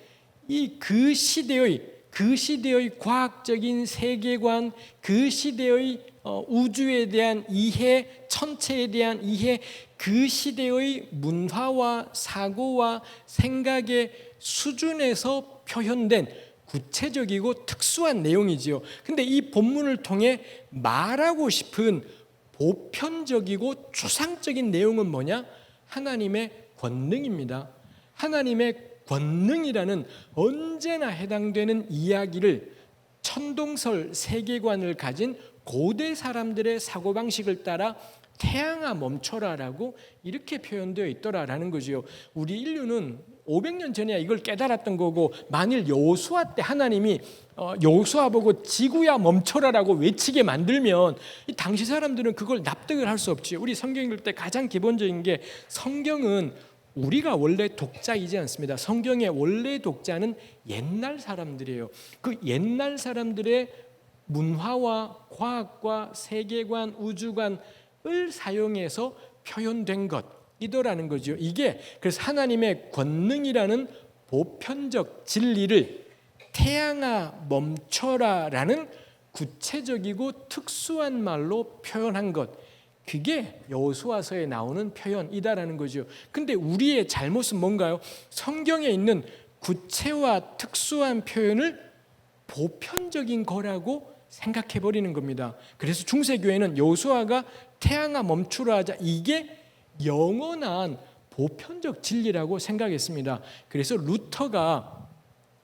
S2: 그 시대의 과학적인 세계관, 그 시대의 우주에 대한 이해, 천체에 대한 이해, 그 시대의 문화와 사고와 생각의 수준에서 표현된 구체적이고 특수한 내용이지요. 근데 이 본문을 통해 말하고 싶은 보편적이고 추상적인 내용은 뭐냐? 하나님의 권능입니다. 하나님의 권능이라는 언제나 해당되는 이야기를 천동설 세계관을 가진 고대 사람들의 사고방식을 따라 태양아 멈춰라라고 이렇게 표현되어 있더라라는 거지요. 우리 인류는 500년 전에 이걸 깨달았던 거고 만일 여호수아 때 하나님이 여호수아 보고 지구야 멈춰라라고 외치게 만들면 이 당시 사람들은 그걸 납득을 할 수 없지요. 우리 성경 읽을 때 가장 기본적인 게 성경은 우리가 원래 독자이지 않습니다. 성경의 원래 독자는 옛날 사람들이에요. 그 옛날 사람들의 문화와 과학과 세계관, 우주관을 사용해서 표현된 것이더라는 거죠. 이게 그래서 하나님의 권능이라는 보편적 진리를 태양아 멈춰라라는 구체적이고 특수한 말로 표현한 것, 그게 여호수아서에 나오는 표현이다라는 거죠. 근데 우리의 잘못은 뭔가요? 성경에 있는 구체와 특수한 표현을 보편적인 거라고 생각해 버리는 겁니다. 그래서 중세교회는 여호수아가 태양아 멈추라 하자 이게 영원한 보편적 진리라고 생각했습니다. 그래서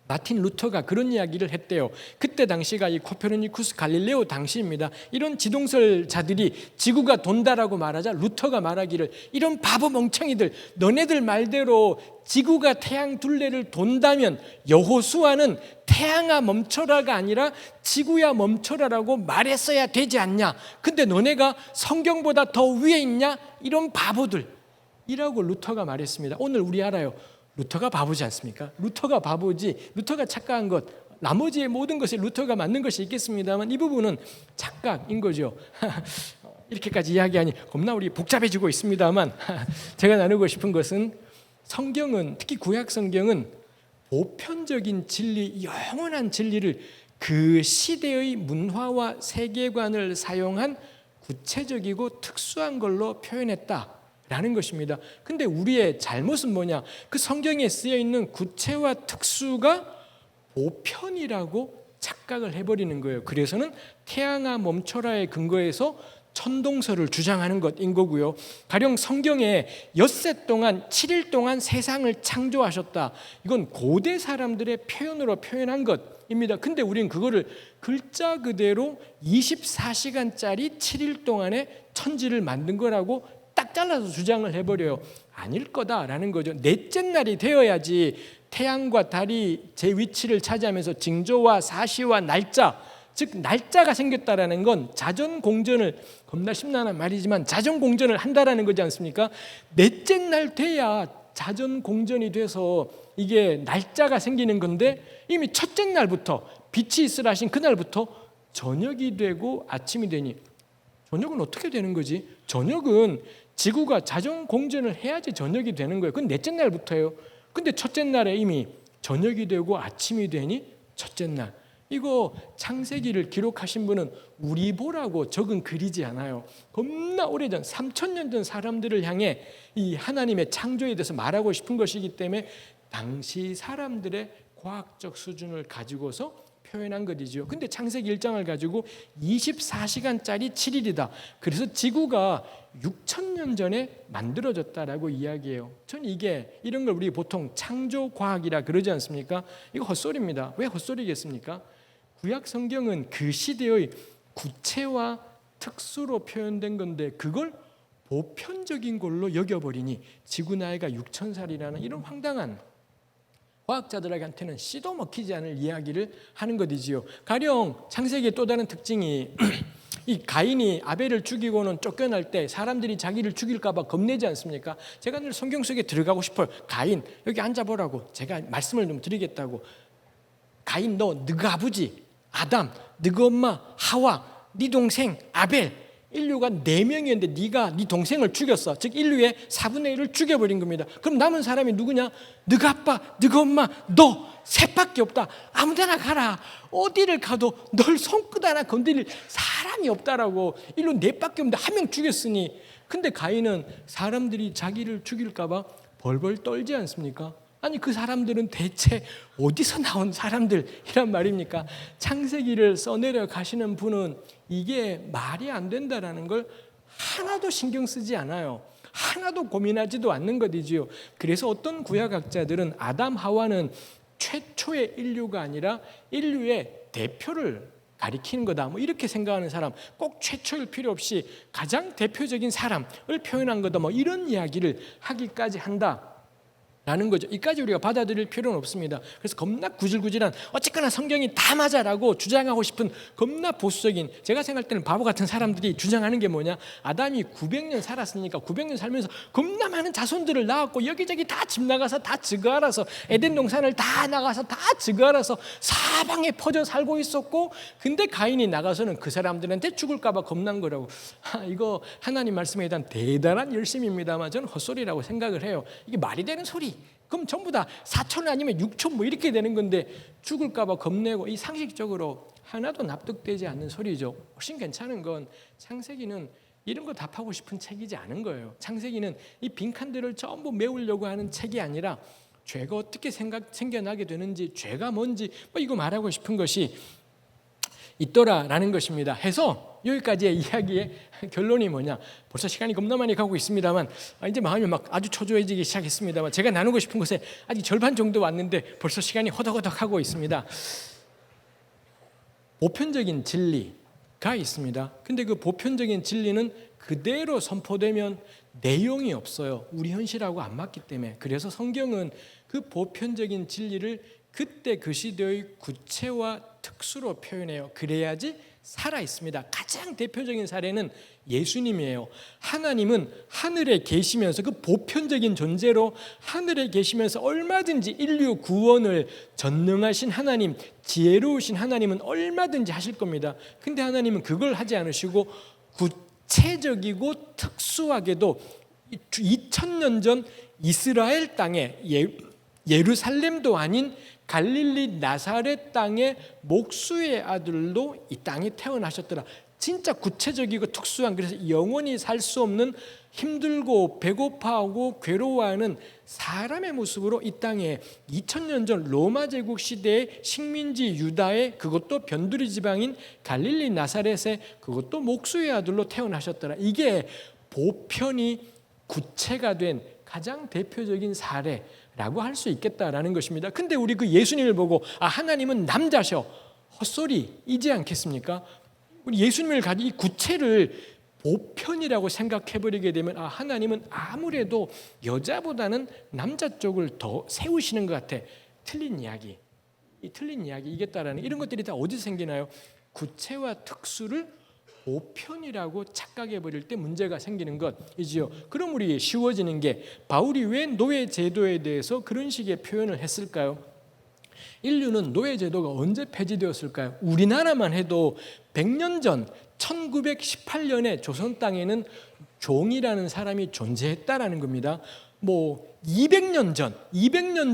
S2: 마틴 루터가 그런 이야기를 했대요. 그때 당시가 이 코페르니쿠스 갈릴레오 당시입니다. 이런 지동설자들이 지구가 돈다라고 말하자 루터가 말하기를 이런 바보 멍청이들, 너네들 말대로 지구가 태양 둘레를 돈다면 여호수아는 태양아 멈춰라가 아니라 지구야 멈춰라라고 말했어야 되지 않냐. 근데 너네가 성경보다 더 위에 있냐? 이런 바보들이라고 루터가 말했습니다. 오늘 우리 알아요. 루터가 바보지 않습니까? 루터가 바보지, 루터가 착각한 것, 나머지의 모든 것에 루터가 맞는 것이 있겠습니다만 이 부분은 착각인 거죠. 이렇게까지 이야기하니 겁나 우리 복잡해지고 있습니다만 제가 나누고 싶은 것은 성경은, 특히 구약 성경은 보편적인 진리, 영원한 진리를 그 시대의 문화와 세계관을 사용한 구체적이고 특수한 걸로 표현했다 라는 것입니다. 근데 우리의 잘못은 뭐냐? 그 성경에 쓰여 있는 구체와 특수가 보편이라고 착각을 해버리는 거예요. 그래서는 태양아 멈춰라의 근거에서 천동설을 주장하는 것인 거고요. 가령 성경에 엿새 동안 7일 동안 세상을 창조하셨다. 이건 고대 사람들의 표현으로 표현한 것입니다. 근데 우리는 그거를 글자 그대로 24시간짜리 7일 동안에 천지를 만든 거라고 딱 잘라서 주장을 해버려요. 아닐 거다라는 거죠. 넷째 날이 되어야지 태양과 달이 제 위치를 차지하면서 징조와 사시와 날짜, 즉 날짜가 생겼다라는 건 자전 공전을, 겁나 심란한 말이지만 자전 공전을 한다라는 거지 않습니까? 넷째 날 돼야 자전 공전이 돼서 이게 날짜가 생기는 건데, 이미 첫째 날부터 빛이 있으라 하신 그날부터 저녁이 되고 아침이 되니, 저녁은 어떻게 되는 거지? 저녁은 지구가 자전 공전을 해야지 저녁이 되는 거예요. 그건 넷째 날부터예요. 근데 첫째 날에 이미 저녁이 되고 아침이 되니 첫째 날. 이거 창세기를 기록하신 분은 우리보라고 적은 글이지 않아요. 겁나 오래전 3000년 전 사람들을 향해 이 하나님의 창조에 대해서 말하고 싶은 것이기 때문에 당시 사람들의 과학적 수준을 가지고서 표현한 것이죠. 근데 창세기 1장을 가지고 24시간짜리 7일이다. 그래서 지구가 6000년 전에 만들어졌다라고 이야기해요. 전 이게 이런 걸 우리 보통 창조 과학이라 그러지 않습니까? 이거 헛소리입니다. 왜 헛소리겠습니까? 구약 성경은 그 시대의 구체와 특수로 표현된 건데 그걸 보편적인 걸로 여겨버리니 지구 나이가 6000살이라는 이런 황당한, 과학자들한테는 씨도 먹히지 않을 이야기를 하는 것이지요. 가령 창세기의 또 다른 특징이 이 가인이 아벨을 죽이고는 쫓겨날 때 사람들이 자기를 죽일까 봐 겁내지 않습니까? 제가 늘 성경 속에 들어가고 싶어요. 가인 여기 앉아보라고 제가 말씀을 좀 드리겠다고. 가인 너가 아버지 아담, 너가 엄마 하와, 네 동생 아벨, 인류가 4명이었는데 네가 네 동생을 죽였어. 즉 인류의 4분의 1을 죽여버린 겁니다. 그럼 남은 사람이 누구냐? 너가 아빠, 너가 엄마, 너 셋밖에 없다. 아무데나 가라. 어디를 가도 널 손끝 하나 건드릴 사람이 없다라고. 인류 4밖에 없는데 1명 죽였으니. 근데 가인은 사람들이 자기를 죽일까 봐 벌벌 떨지 않습니까? 아니 그 사람들은 대체 어디서 나온 사람들이란 말입니까? 창세기를 써내려 가시는 분은 이게 말이 안 된다라는 걸 하나도 신경 쓰지 않아요. 하나도 고민하지도 않는 것이지요. 그래서 어떤 구약학자들은 아담 하와는 최초의 인류가 아니라 인류의 대표를 가리키는 거다. 뭐 이렇게 생각하는 사람, 꼭 최초일 필요 없이 가장 대표적인 사람을 표현한 거다. 뭐 이런 이야기를 하기까지 한다. 라는 거죠. 이까지 우리가 받아들일 필요는 없습니다. 그래서 겁나 구질구질한 어쨌거나 성경이 다 맞아라고 주장하고 싶은 겁나 보수적인, 제가 생각할 때는 바보 같은 사람들이 주장하는 게 뭐냐, 아담이 900년 살았으니까 900년 살면서 겁나 많은 자손들을 낳았고 여기저기 다 집 나가서 다 증거하라서 에덴 동산을 다 나가서 다 증거하라서 사방에 퍼져 살고 있었고, 근데 가인이 나가서는 그 사람들한테 죽을까 봐 겁난 거라고. 이거 하나님 말씀에 대한 대단한 열심입니다만 저는 헛소리라고 생각을 해요. 이게 말이 되는 소리? 그럼 전부 다 4천 아니면 6천 뭐 이렇게 되는 건데 죽을까 봐 겁내고, 이 상식적으로 하나도 납득되지 않는 소리죠. 훨씬 괜찮은 건 창세기는 이런 거 답하고 싶은 책이지 않은 거예요. 창세기는 이 빈칸들을 전부 메우려고 하는 책이 아니라 죄가 어떻게 생겨나게 되는지, 죄가 뭔지 뭐 이거 말하고 싶은 것이 있더라라는 것입니다. 해서 여기까지의 이야기의 결론이 뭐냐, 벌써 시간이 겁나 많이 가고 있습니다만 이제 마음이 막 아주 초조해지기 시작했습니다만 제가 나누고 싶은 것에 아직 절반 정도 왔는데 벌써 시간이 허덕허덕하고 있습니다. 보편적인 진리가 있습니다. 근데 그 보편적인 진리는 그대로 선포되면 내용이 없어요. 우리 현실하고 안 맞기 때문에. 그래서 성경은 그 보편적인 진리를 그때 그 시대의 구체와 특수로 표현해요. 그래야지 살아 있습니다. 가장 대표적인 사례는 예수님이에요. 하나님은 하늘에 계시면서 그 보편적인 존재로 하늘에 계시면서 얼마든지 인류 구원을 전능하신 하나님, 지혜로우신 하나님은 얼마든지 하실 겁니다. 근데 하나님은 그걸 하지 않으시고 구체적이고 특수하게도 2000년 전 이스라엘 땅에 예루살렘도 아닌 갈릴리 나사렛 땅에 목수의 아들로 이 땅에 태어나셨더라. 진짜 구체적이고 특수한, 그래서 영원히 살 수 없는 힘들고 배고파하고 괴로워하는 사람의 모습으로 이 땅에 2000년 전 로마 제국 시대의 식민지 유다의 그것도 변두리 지방인 갈릴리 나사렛의 그것도 목수의 아들로 태어나셨더라. 이게 보편이 구체가 된 가장 대표적인 사례라고 할 수 있겠다라는 것입니다. 근데 우리 그 예수님을 보고 하나님은 남자셔, 헛소리이지 않겠습니까? 우리 예수님을 가진 이 구체를 보편이라고 생각해버리게 되면 하나님은 아무래도 여자보다는 남자 쪽을 더 세우시는 것 같아. 틀린 이야기, 틀린 이야기이겠다라는 이런 것들이 다 어디서 생기나요? 구체와 특수를 보편이라고 착각해버릴 때 문제가 생기는 것이지요. 그럼 우리 쉬워지는 게 바울이 왜 노예 제도에 대해서 그런 식의 표현을 했을까요? 인류는 노예 제도가 언제 폐지되었을까요? 우리나라만 해도 100년 전 1918년에 조선 땅에는 종이라는 사람이 존재했다라는 겁니다. 200년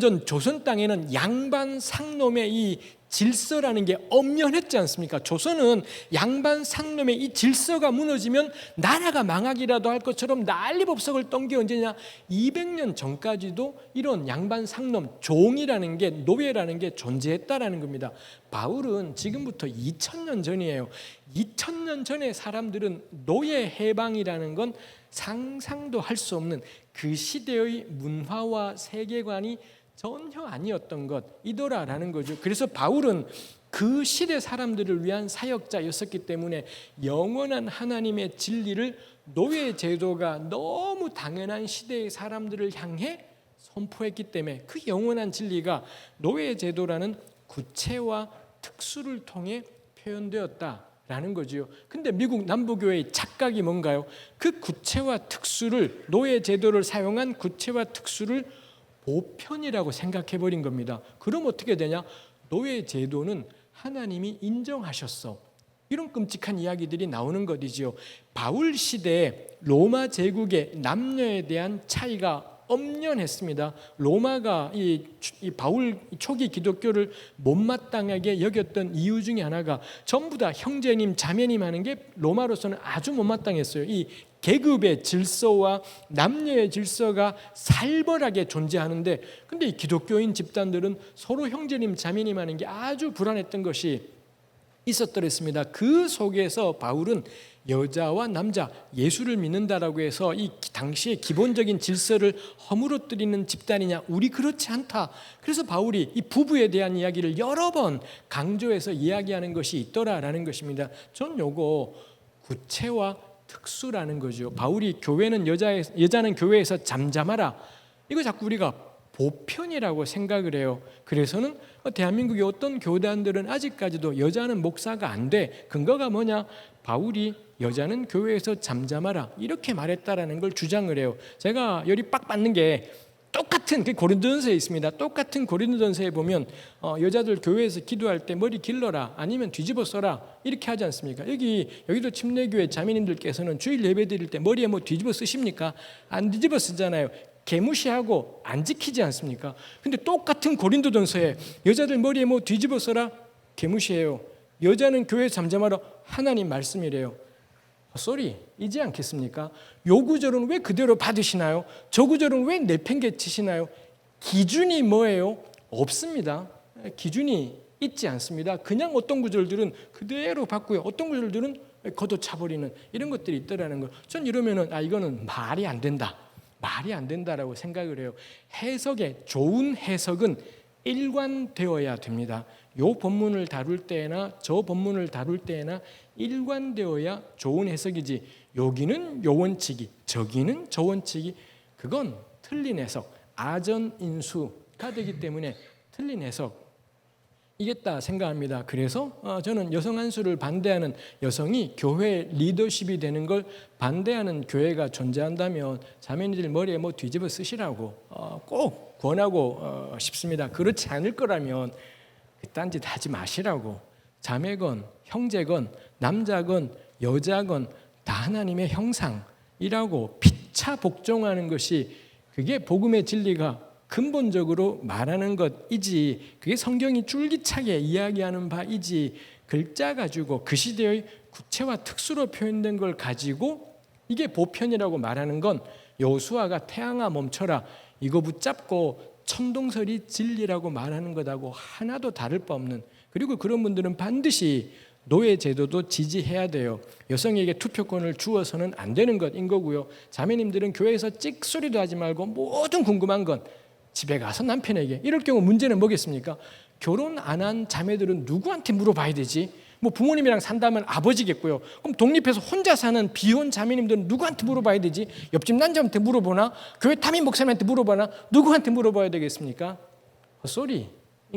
S2: 전 조선 땅에는 양반 상놈의 이 질서라는 게 엄연했지 않습니까? 조선은 양반 상놈의 이 질서가 무너지면 나라가 망하기라도 할 것처럼 난리법석을 떤 게 언제냐? 200년 전까지도 이런 양반 상놈, 종이라는 게, 노예라는 게 존재했다라는 겁니다. 바울은 지금부터 2000년 전이에요. 2000년 전의 사람들은 노예 해방이라는 건 상상도 할 수 없는 그 시대의 문화와 세계관이 전혀 아니었던 것이더라라는 거죠. 그래서 바울은 그 시대 사람들을 위한 사역자였었기 때문에 영원한 하나님의 진리를 노예 제도가 너무 당연한 시대의 사람들을 향해 선포했기 때문에 그 영원한 진리가 노예 제도라는 구체와 특수를 통해 표현되었다라는 거지요. 근데 미국 남부교회의 착각이 뭔가요? 그 구체와 특수를, 노예 제도를 사용한 구체와 특수를 보편이라고 생각해버린 겁니다. 그럼 어떻게 되냐? 노예 제도는 하나님이 인정하셨어. 이런 끔찍한 이야기들이 나오는 것이지요. 바울 시대에 로마 제국의 남녀에 대한 차이가 엄연했습니다. 로마가 이 바울 초기 기독교를 못마땅하게 여겼던 이유 중에 하나가 전부 다 형제님 자매님 하는 게 로마로서는 아주 못마땅했어요. 이 계급의 질서와 남녀의 질서가 살벌하게 존재하는데, 근데 이 기독교인 집단들은 서로 형제님 자매님 하는 게 아주 불안했던 것이 있었더랬습니다. 그 속에서 바울은 여자와 남자, 예수를 믿는다라고 해서 이 당시의 기본적인 질서를 허물어뜨리는 집단이냐? 우리 그렇지 않다. 그래서 바울이 이 부부에 대한 이야기를 여러 번 강조해서 이야기하는 것이 있더라라는 것입니다. 전 요거 구체와 특수라는 거죠. 바울이 여자는 교회에서 잠잠하라. 이거 자꾸 우리가 보편이라고 생각을 해요. 그래서는 대한민국의 어떤 교단들은 아직까지도 여자는 목사가 안 돼. 근거가 뭐냐? 바울이 여자는 교회에서 잠잠하라 이렇게 말했다라는 걸 주장을 해요. 제가 열이 빡 받는 게 똑같은 그 고린도전서에 있습니다. 똑같은 고린도전서에 보면 여자들 교회에서 기도할 때 머리 길러라 아니면 뒤집어 써라 이렇게 하지 않습니까? 여기도 침례교회 자매님들께서는 주일 예배 드릴 때 머리에 뭐 뒤집어 쓰십니까? 안 뒤집어 쓰잖아요. 개무시하고 안 지키지 않습니까? 근데 똑같은 고린도전서에 여자들 머리에 뭐 뒤집어 써라 개무시해요. 여자는 교회에서 잠잠하라 하나님 말씀이래요. 헛소리이지 않겠습니까? 요 구절은 왜 그대로 받으시나요? 저 구절은 왜 내팽개치시나요? 기준이 뭐예요? 없습니다. 기준이 있지 않습니다. 그냥 어떤 구절들은 그대로 받고요. 어떤 구절들은 걷어차버리는 이런 것들이 있더라는 거. 전 이러면은 이거는 말이 안 된다. 말이 안 된다라고 생각을 해요. 좋은 해석은 일관되어야 됩니다. 요 본문을 다룰 때나 저 본문을 다룰 때나 일관되어야 좋은 해석이지 여기는 요 원칙이 저기는 저 원칙이 그건 틀린 해석 아전인수가 되기 때문에 틀린 해석이겠다 생각합니다. 그래서 저는 여성 한수를 반대하는 여성이 교회 리더십이 되는 걸 반대하는 교회가 존재한다면 자매님들 머리에 뭐 뒤집어 쓰시라고 꼭 권하고 싶습니다. 그렇지 않을 거라면 그딴 짓 하지 마시라고. 자매건 형제건 남자건 여자건 다 하나님의 형상이라고 피차 복종하는 것이 그게 복음의 진리가 근본적으로 말하는 것이지 그게 성경이 쫄깃하게 이야기하는 바이지 글자 가지고 그 시대의 구체와 특수로 표현된 걸 가지고 이게 보편이라고 말하는 건 여호수아가 태양아 멈춰라 이거 붙잡고 천동설이 진리라고 말하는 것하고 하나도 다를 바 없는, 그리고 그런 분들은 반드시 노예 제도도 지지해야 돼요. 여성에게 투표권을 주어서는 안 되는 것인 거고요. 자매님들은 교회에서 찍소리도 하지 말고 모든 궁금한 건 집에 가서 남편에게, 이럴 경우 문제는 뭐겠습니까? 결혼 안 한 자매들은 누구한테 물어봐야 되지? 뭐 부모님이랑 산다면 아버지겠고요. 그럼 독립해서 혼자 사는 비혼 자매님들은 누구한테 물어봐야 되지? 옆집 남자한테 물어보나? 교회 담임 목사님한테 물어보나? 누구한테 물어봐야 되겠습니까? 헛소리인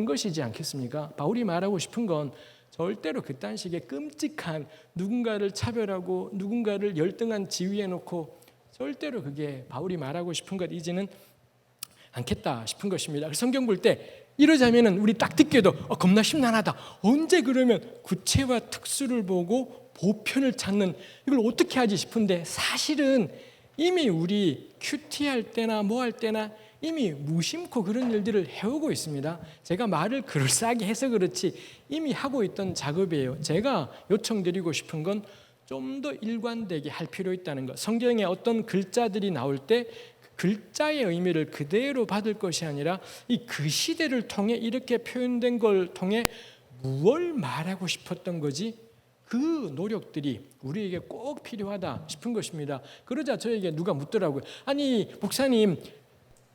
S2: 것이지 않겠습니까? 바울이 말하고 싶은 건 절대로 그딴 식의 끔찍한, 누군가를 차별하고 누군가를 열등한 지위에 놓고 절대로 그게 바울이 말하고 싶은 것이지는 않겠다 싶은 것입니다. 성경 볼 때 이러자면은 우리 딱 듣기에도 겁나 심란하다. 언제 그러면 구체와 특수를 보고 보편을 찾는, 이걸 어떻게 하지 싶은데, 사실은 이미 우리 큐티할 때나 뭐 할 때나 이미 무심코 그런 일들을 해오고 있습니다. 제가 말을 그럴싸하게 해서 그렇지 이미 하고 있던 작업이에요. 제가 요청드리고 싶은 건 좀 더 일관되게 할 필요 있다는 것. 성경에 어떤 글자들이 나올 때 글자의 의미를 그대로 받을 것이 아니라 이 그 시대를 통해 이렇게 표현된 걸 통해 무엇을 말하고 싶었던 거지, 그 노력들이 우리에게 꼭 필요하다 싶은 것입니다. 그러자 저에게 누가 묻더라고요. 아니 목사님,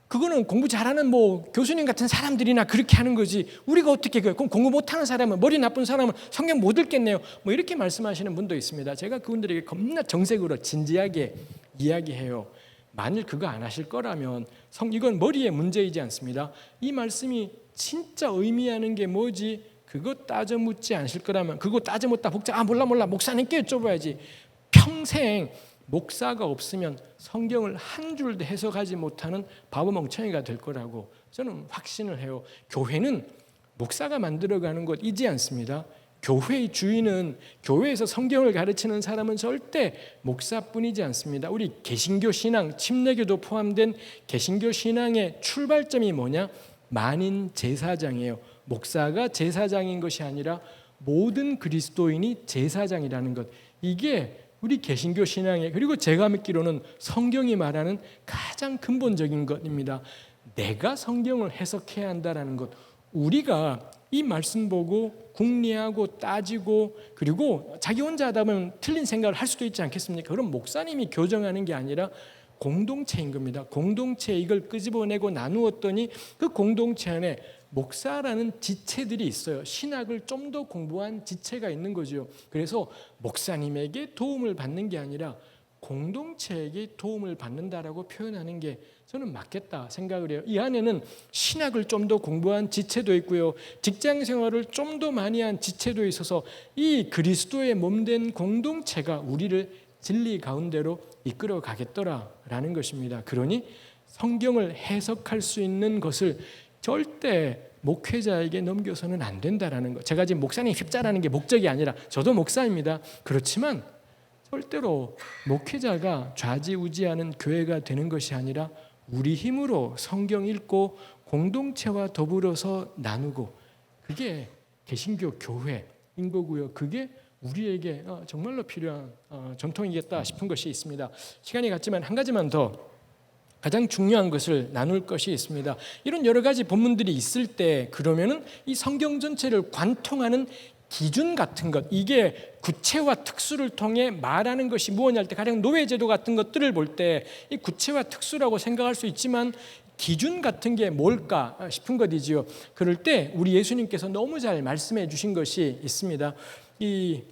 S2: 그거는 공부 잘하는 뭐 교수님 같은 사람들이나 그렇게 하는 거지, 우리가 어떻게 그럼 공부 못하는 사람은, 머리 나쁜 사람은 성경 못 읽겠네요, 뭐 이렇게 말씀하시는 분도 있습니다. 제가 그분들에게 겁나 정색으로 진지하게 이야기해요. 만일 그거 안 하실 거라면 이건 머리의 문제이지 않습니다. 이 말씀이 진짜 의미하는 게 뭐지, 그거 따져 묻지 않으실 거라면, 그거 따져 묻다 몰라 목사님께 여쭤봐야지. 평생 목사가 없으면 성경을 한 줄도 해석하지 못하는 바보 멍청이가 될 거라고 저는 확신을 해요. 교회는 목사가 만들어가는 것이지 않습니다. 교회의 주인은, 교회에서 성경을 가르치는 사람은 절대 목사뿐이지 않습니다. 우리 개신교 신앙, 침례교도 포함된 개신교 신앙의 출발점이 뭐냐? 만인 제사장이에요. 목사가 제사장인 것이 아니라 모든 그리스도인이 제사장이라는 것. 이게 우리 개신교 신앙의, 그리고 제가 믿기로는 성경이 말하는 가장 근본적인 것입니다. 내가 성경을 해석해야 한다는 것. 우리가 이 말씀 보고 궁리하고 따지고, 그리고 자기 혼자 하다 보면 틀린 생각을 할 수도 있지 않겠습니까? 그럼 목사님이 교정하는 게 아니라 공동체인 겁니다. 공동체에 이걸 끄집어내고 나누었더니 그 공동체 안에 목사라는 지체들이 있어요. 신학을 좀 더 공부한 지체가 있는 거죠. 그래서 목사님에게 도움을 받는 게 아니라 공동체에게 도움을 받는다라고 표현하는 게 저는 맞겠다 생각을 해요. 이 안에는 신학을 좀 더 공부한 지체도 있고요, 직장 생활을 좀 더 많이 한 지체도 있어서 이 그리스도의 몸된 공동체가 우리를 진리 가운데로 이끌어 가겠더라라는 것입니다. 그러니 성경을 해석할 수 있는 것을 절대 목회자에게 넘겨서는 안 된다라는 것. 제가 지금 목사님 휩자라는 게 목적이 아니라, 저도 목사입니다. 그렇지만 절대로 목회자가 좌지우지하는 교회가 되는 것이 아니라 우리 힘으로 성경 읽고 공동체와 더불어서 나누고, 그게 개신교 교회인 거고요. 그게 우리에게 정말로 필요한 전통이겠다 싶은 것이 있습니다. 시간이 갔지만 한 가지만 더 가장 중요한 것을 나눌 것이 있습니다. 이런 여러 가지 본문들이 있을 때 그러면은 이 성경 전체를 관통하는 기준 같은 것, 이게 구체와 특수를 통해 말하는 것이 무엇이냐 할 때 가령 노예제도 같은 것들을 볼 때 이 구체와 특수라고 생각할 수 있지만 기준 같은 게 뭘까 싶은 것이지요. 그럴 때 우리 예수님께서 너무 잘 말씀해 주신 것이 있습니다. 이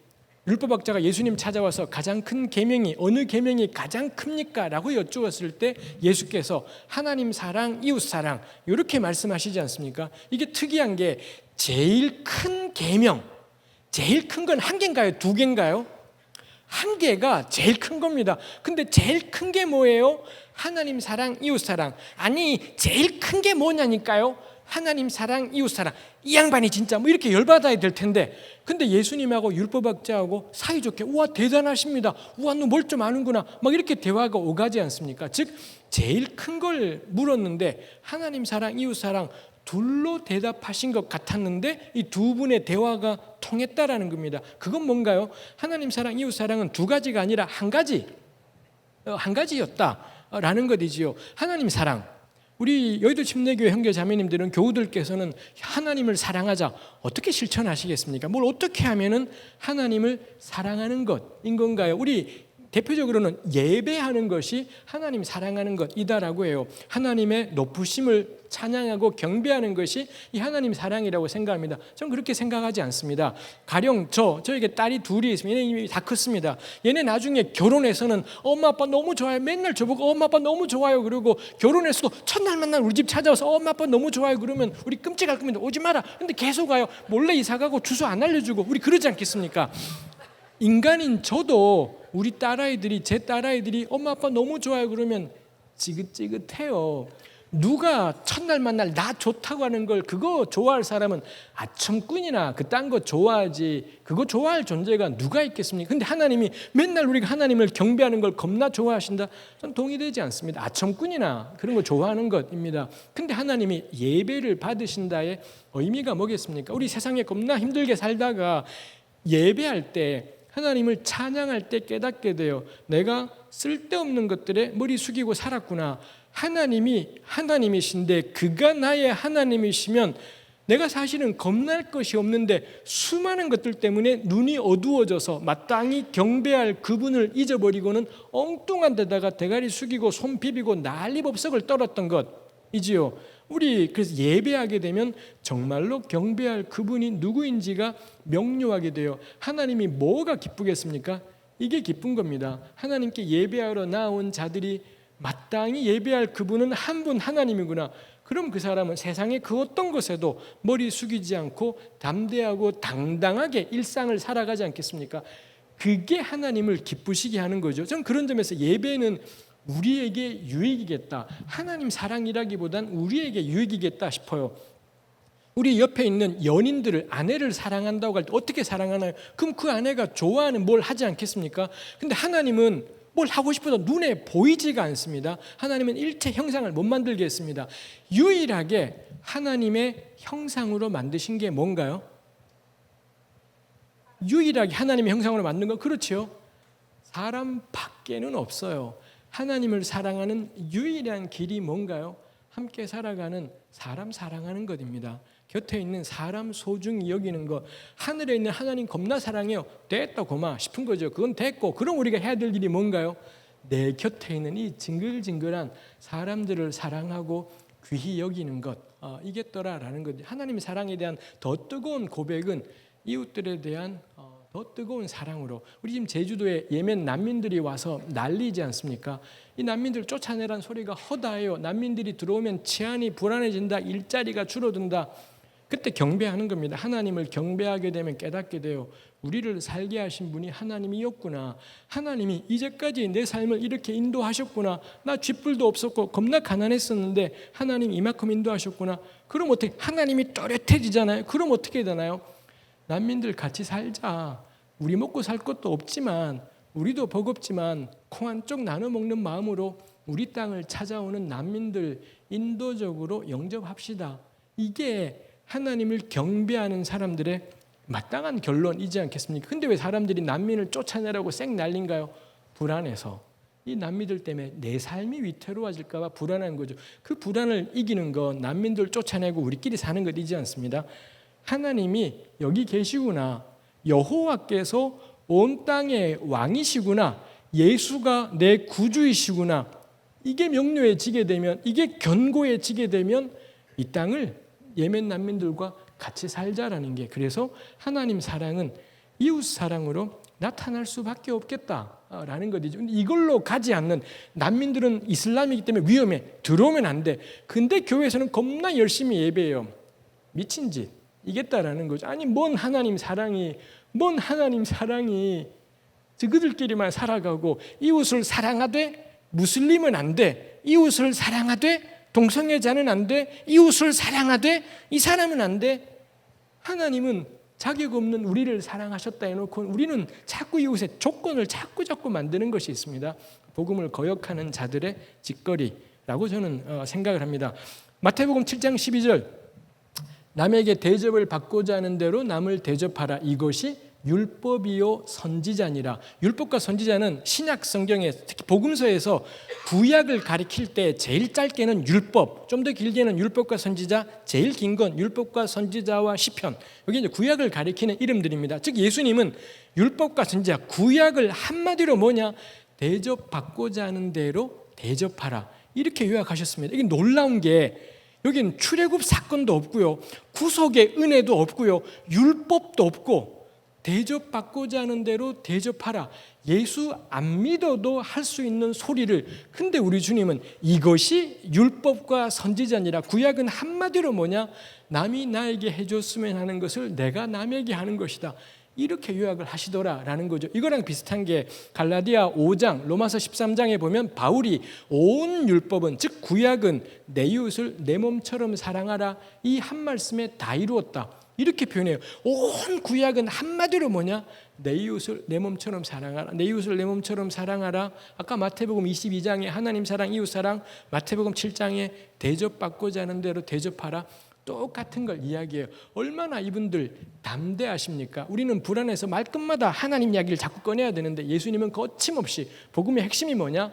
S2: 율법학자가 예수님 찾아와서 가장 큰 계명이 어느 계명이 가장 큽니까? 라고 여쭈었을 때 예수께서 하나님 사랑, 이웃 사랑 이렇게 말씀하시지 않습니까? 이게 특이한 게 제일 큰 계명, 제일 큰 건 한 개인가요? 두 개인가요? 한 개가 제일 큰 겁니다. 근데 제일 큰 게 뭐예요? 하나님 사랑, 이웃 사랑. 아니 제일 큰 게 뭐냐니까요? 하나님 사랑, 이웃 사랑. 이 양반이 진짜 뭐 이렇게 열받아야 될 텐데, 근데 예수님하고 율법학자하고 사이좋게 우와 대단하십니다, 우와 너 뭘 좀 아는구나, 막 이렇게 대화가 오가지 않습니까? 즉 제일 큰 걸 물었는데 하나님 사랑, 이웃 사랑 둘로 대답하신 것 같았는데 이 두 분의 대화가 통했다라는 겁니다. 그건 뭔가요? 하나님 사랑, 이웃 사랑은 두 가지가 아니라 한 가지. 한 가지였다라는 것이지요. 하나님 사랑. 우리 여의도 침례교회 형제 자매님들은 교우들께서는 하나님을 사랑하자 어떻게 실천하시겠습니까? 뭘 어떻게 하면은 하나님을 사랑하는 것인 건가요? 우리 대표적으로는 예배하는 것이 하나님 사랑하는 것이다라고 해요. 하나님의 높으심을 찬양하고 경배하는 것이 이 하나님 사랑이라고 생각합니다. 저는 그렇게 생각하지 않습니다. 가령 저에게 딸이 둘이 있습니다. 얘네 이미 다 컸습니다. 얘네 나중에 결혼해서는 엄마 아빠 너무 좋아요. 맨날 저보고 엄마 아빠 너무 좋아요. 그러고 결혼해서도 첫날 만날 우리 집 찾아와서 엄마 아빠 너무 좋아요. 그러면 우리 끔찍할 겁니다. 오지 마라. 근데 계속 와요. 몰래 이사가고 주소 안 알려주고 우리 그러지 않겠습니까? 인간인 저도 우리 딸아이들이 제 딸아이들이 엄마 아빠 너무 좋아요 그러면 지긋지긋해요. 누가 첫날 만날 나 좋다고 하는 걸 그거 좋아할 사람은 아첨꾼이나 그딴 거 좋아하지 그거 좋아할 존재가 누가 있겠습니까? 근데 하나님이 맨날 우리가 하나님을 경배하는 걸 겁나 좋아하신다? 전 동의되지 않습니다. 아첨꾼이나 그런 거 좋아하는 것입니다. 근데 하나님이 예배를 받으신다의 의미가 뭐겠습니까? 우리 세상에 겁나 힘들게 살다가 예배할 때 하나님을 찬양할 때 깨닫게 돼요. 내가 쓸데없는 것들에 머리 숙이고 살았구나. 하나님이 하나님이신데 그가 나의 하나님이시면 내가 사실은 겁날 것이 없는데 수많은 것들 때문에 눈이 어두워져서 마땅히 경배할 그분을 잊어버리고는 엉뚱한 데다가 대가리 숙이고 손 비비고 난리법석을 떨었던 것이지요. 우리 그래서 예배하게 되면 정말로 경배할 그분이 누구인지가 명료하게 돼요. 하나님이 뭐가 기쁘겠습니까? 이게 기쁜 겁니다. 하나님께 예배하러 나온 자들이 마땅히 예배할 그분은 한 분 하나님이구나. 그럼 그 사람은 세상의 그 어떤 것에도 머리 숙이지 않고 담대하고 당당하게 일상을 살아가지 않겠습니까? 그게 하나님을 기쁘시게 하는 거죠. 저는 그런 점에서 예배는 우리에게 유익이겠다. 하나님 사랑이라기보단 우리에게 유익이겠다 싶어요. 우리 옆에 있는 연인들을 아내를 사랑한다고 할 때 어떻게 사랑하나요? 그럼 그 아내가 좋아하는 뭘 하지 않겠습니까? 근데 하나님은 뭘 하고 싶어도 눈에 보이지가 않습니다. 하나님은 일체 형상을 못 만들게 했습니다. 유일하게 하나님의 형상으로 만드신 게 뭔가요? 유일하게 하나님의 형상으로 만든 거 그렇죠? 사람밖에는 없어요. 하나님을 사랑하는 유일한 길이 뭔가요? 함께 살아가는 사람 사랑하는 것입니다. 곁에 있는 사람 소중히 여기는 것. 하늘에 있는 하나님 겁나 사랑해요. 됐다 고마 싶은 거죠. 그건 됐고 그럼 우리가 해야 될 일이 뭔가요? 내 곁에 있는 이 징글징글한 사람들을 사랑하고 귀히 여기는 것. 이겠더라라는 것. 하나님의 사랑에 대한 더 뜨거운 고백은 이웃들에 대한 더 뜨거운 사랑으로. 우리 지금 제주도에 예멘 난민들이 와서 난리지 않습니까? 이 난민들 쫓아내란 소리가 허다해요. 난민들이 들어오면 치안이 불안해진다. 일자리가 줄어든다. 그때 경배하는 겁니다. 하나님을 경배하게 되면 깨닫게 돼요. 우리를 살게 하신 분이 하나님이었구나. 하나님이 이제까지 내 삶을 이렇게 인도하셨구나. 나 쥐뿔도 없었고 겁나 가난했었는데 하나님 이만큼 인도하셨구나. 그럼 어떻게 하나님이 또렷해지잖아요. 그럼 어떻게 되나요? 난민들 같이 살자. 우리 먹고 살 것도 없지만 우리도 버겁지만 콩 한 쪽 나눠 먹는 마음으로 우리 땅을 찾아오는 난민들 인도적으로 영접합시다. 이게 하나님을 경배하는 사람들의 마땅한 결론이지 않겠습니까? 근데 왜 사람들이 난민을 쫓아내라고 쌩 난린가요? 불안해서. 이 난민들 때문에 내 삶이 위태로워질까 봐 불안한 거죠. 그 불안을 이기는 건 난민들 쫓아내고 우리끼리 사는 것이지 않습니다. 하나님이 여기 계시구나. 여호와께서 온 땅의 왕이시구나. 예수가 내 구주이시구나. 이게 명료해지게 되면, 이게 견고해지게 되면 이 땅을 예멘 난민들과 같이 살자라는 게, 그래서 하나님 사랑은 이웃 사랑으로 나타날 수밖에 없겠다라는 것이죠. 근데 이걸로 가지 않는 난민들은 이슬람이기 때문에 위험해. 들어오면 안 돼. 근데 교회에서는 겁나 열심히 예배해요. 미친 짓. 이겠다라는 거죠. 아니 뭔 하나님 사랑이 그들끼리만 살아가고 이웃을 사랑하되 무슬림은 안 돼. 이웃을 사랑하되 동성애자는 안 돼. 이웃을 사랑하되 이 사람은 안 돼. 하나님은 자격 없는 우리를 사랑하셨다 해놓고 우리는 자꾸 이웃의 조건을 자꾸 만드는 것이 있습니다. 복음을 거역하는 자들의 짓거리라고 저는 생각을 합니다. 마태복음 7장 12절 남에게 대접을 받고자 하는 대로 남을 대접하라. 이것이 율법이요 선지자니라. 율법과 선지자는 신약 성경에 특히 복음서에서 구약을 가리킬 때 제일 짧게는 율법, 좀 더 길게는 율법과 선지자, 제일 긴 건 율법과 선지자와 시편. 여기 이제 구약을 가리키는 이름들입니다. 즉 예수님은 율법과 선지자, 구약을 한마디로 뭐냐? 대접받고자 하는 대로 대접하라. 이렇게 요약하셨습니다. 이게 놀라운 게 여기는 출애굽 사건도 없고요, 구속의 은혜도 없고요, 율법도 없고 대접받고자 하는 대로 대접하라. 예수 안 믿어도 할 수 있는 소리를, 근데 우리 주님은 이것이 율법과 선지자니라. 구약은 한마디로 뭐냐? 남이 나에게 해줬으면 하는 것을 내가 남에게 하는 것이다. 이렇게 요약을 하시더라라는 거죠. 이거랑 비슷한 게 갈라디아 5장, 로마서 13장에 보면 바울이 온 율법은, 즉 구약은 내 이웃을 내 몸처럼 사랑하라, 이 한 말씀에 다 이루었다. 이렇게 표현해요. 온 구약은 한마디로 뭐냐? 내 이웃을 내 몸처럼 사랑하라. 내 이웃을 내 몸처럼 사랑하라. 아까 마태복음 22장에 하나님 사랑, 이웃 사랑, 마태복음 7장에 대접받고자 하는 대로 대접하라. 똑같은 걸 이야기해요. 얼마나 이분들 담대하십니까? 우리는 불안해서 말끝마다 하나님 이야기를 자꾸 꺼내야 되는데 예수님은 거침없이, 복음의 핵심이 뭐냐?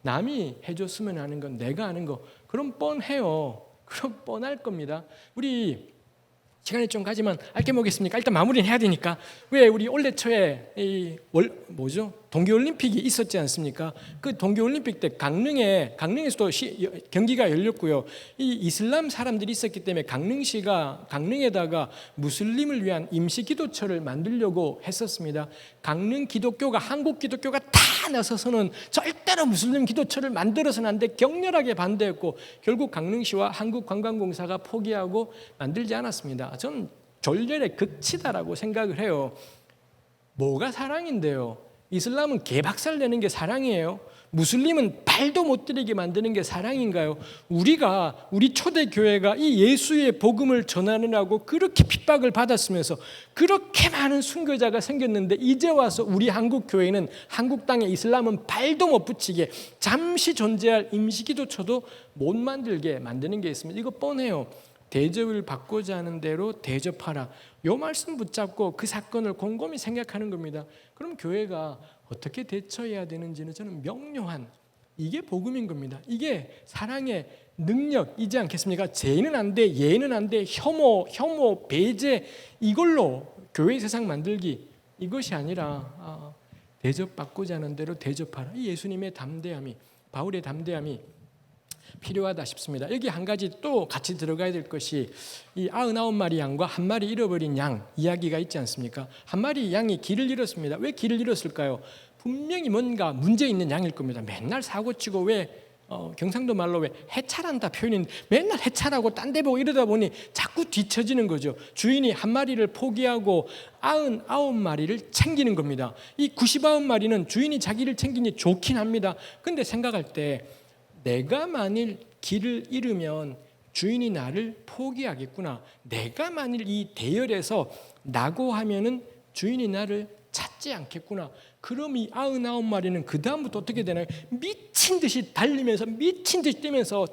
S2: 남이 해줬으면 하는 건 내가 하는 거. 그럼 뻔해요. 그럼 뻔할 겁니다. 우리 시간이 좀 가지만 알게 뭐겠습니까? 일단 마무리는 해야 되니까. 왜 우리 올해 초에 동계올림픽이 있었지 않습니까? 그 동계올림픽 때 강릉에서도 경기가 열렸고요. 이 이슬람 사람들이 있었기 때문에 강릉시가 강릉에다가 무슬림을 위한 임시 기도처를 만들려고 했었습니다. 강릉 기독교가, 한국 기독교가 다 나서서는 절대로 무슬림 기도처를 만들어서는 안 돼, 격렬하게 반대했고 결국 강릉시와 한국관광공사가 포기하고 만들지 않았습니다. 저는 졸렬의 극치다라고 생각을 해요. 뭐가 사랑인데요? 이슬람은 개박살 내는 게 사랑이에요? 무슬림은 발도 못 들이게 만드는 게 사랑인가요? 우리 초대교회가 이 예수의 복음을 전하느라고 그렇게 핍박을 받았으면서 그렇게 많은 순교자가 생겼는데 이제 와서 우리 한국 교회는, 한국 땅에 이슬람은 발도 못 붙이게, 잠시 존재할 임시기도처도 못 만들게 만드는 게 있습니다. 이거 뻔해요. 대접을 받고자 하는 대로 대접하라. 요 말씀 붙잡고 그 사건을 곰곰이 생각하는 겁니다. 그럼 교회가 어떻게 대처해야 되는지는 저는 명료한, 이게 복음인 겁니다. 이게 사랑의 능력이지 않겠습니까? 죄는 안 돼, 예는 안 돼, 혐오, 배제, 이걸로 교회 세상 만들기, 이것이 아니라 대접받고자 하는 대로 대접하라. 이 예수님의 담대함이, 바울의 담대함이 필요하다 싶습니다. 여기 한 가지 또 같이 들어가야 될 것이 이 99마리 양과 한 마리 잃어버린 양 이야기가 있지 않습니까? 한 마리 양이 길을 잃었습니다. 왜 길을 잃었을까요? 분명히 뭔가 문제 있는 양일 겁니다. 맨날 사고치고, 경상도 말로 왜 해찰한다 표현인, 맨날 해찰하고 딴 데 보고 이러다 보니 자꾸 뒤처지는 거죠. 주인이 한 마리를 포기하고 99마리를 챙기는 겁니다. 이 99마리는 주인이 자기를 챙기니 좋긴 합니다. 근데 생각할 때 내가 만일 길을 잃으면 주인이 나를 포기하겠구나. 내가 만일 이 대열에서 낙오하면은 주인이 나를 찾지 않겠구나. 그럼 이 99마리는 그 다음부터 어떻게 되나요? 미친 듯이 달리면서, 미친 듯이 뛰면서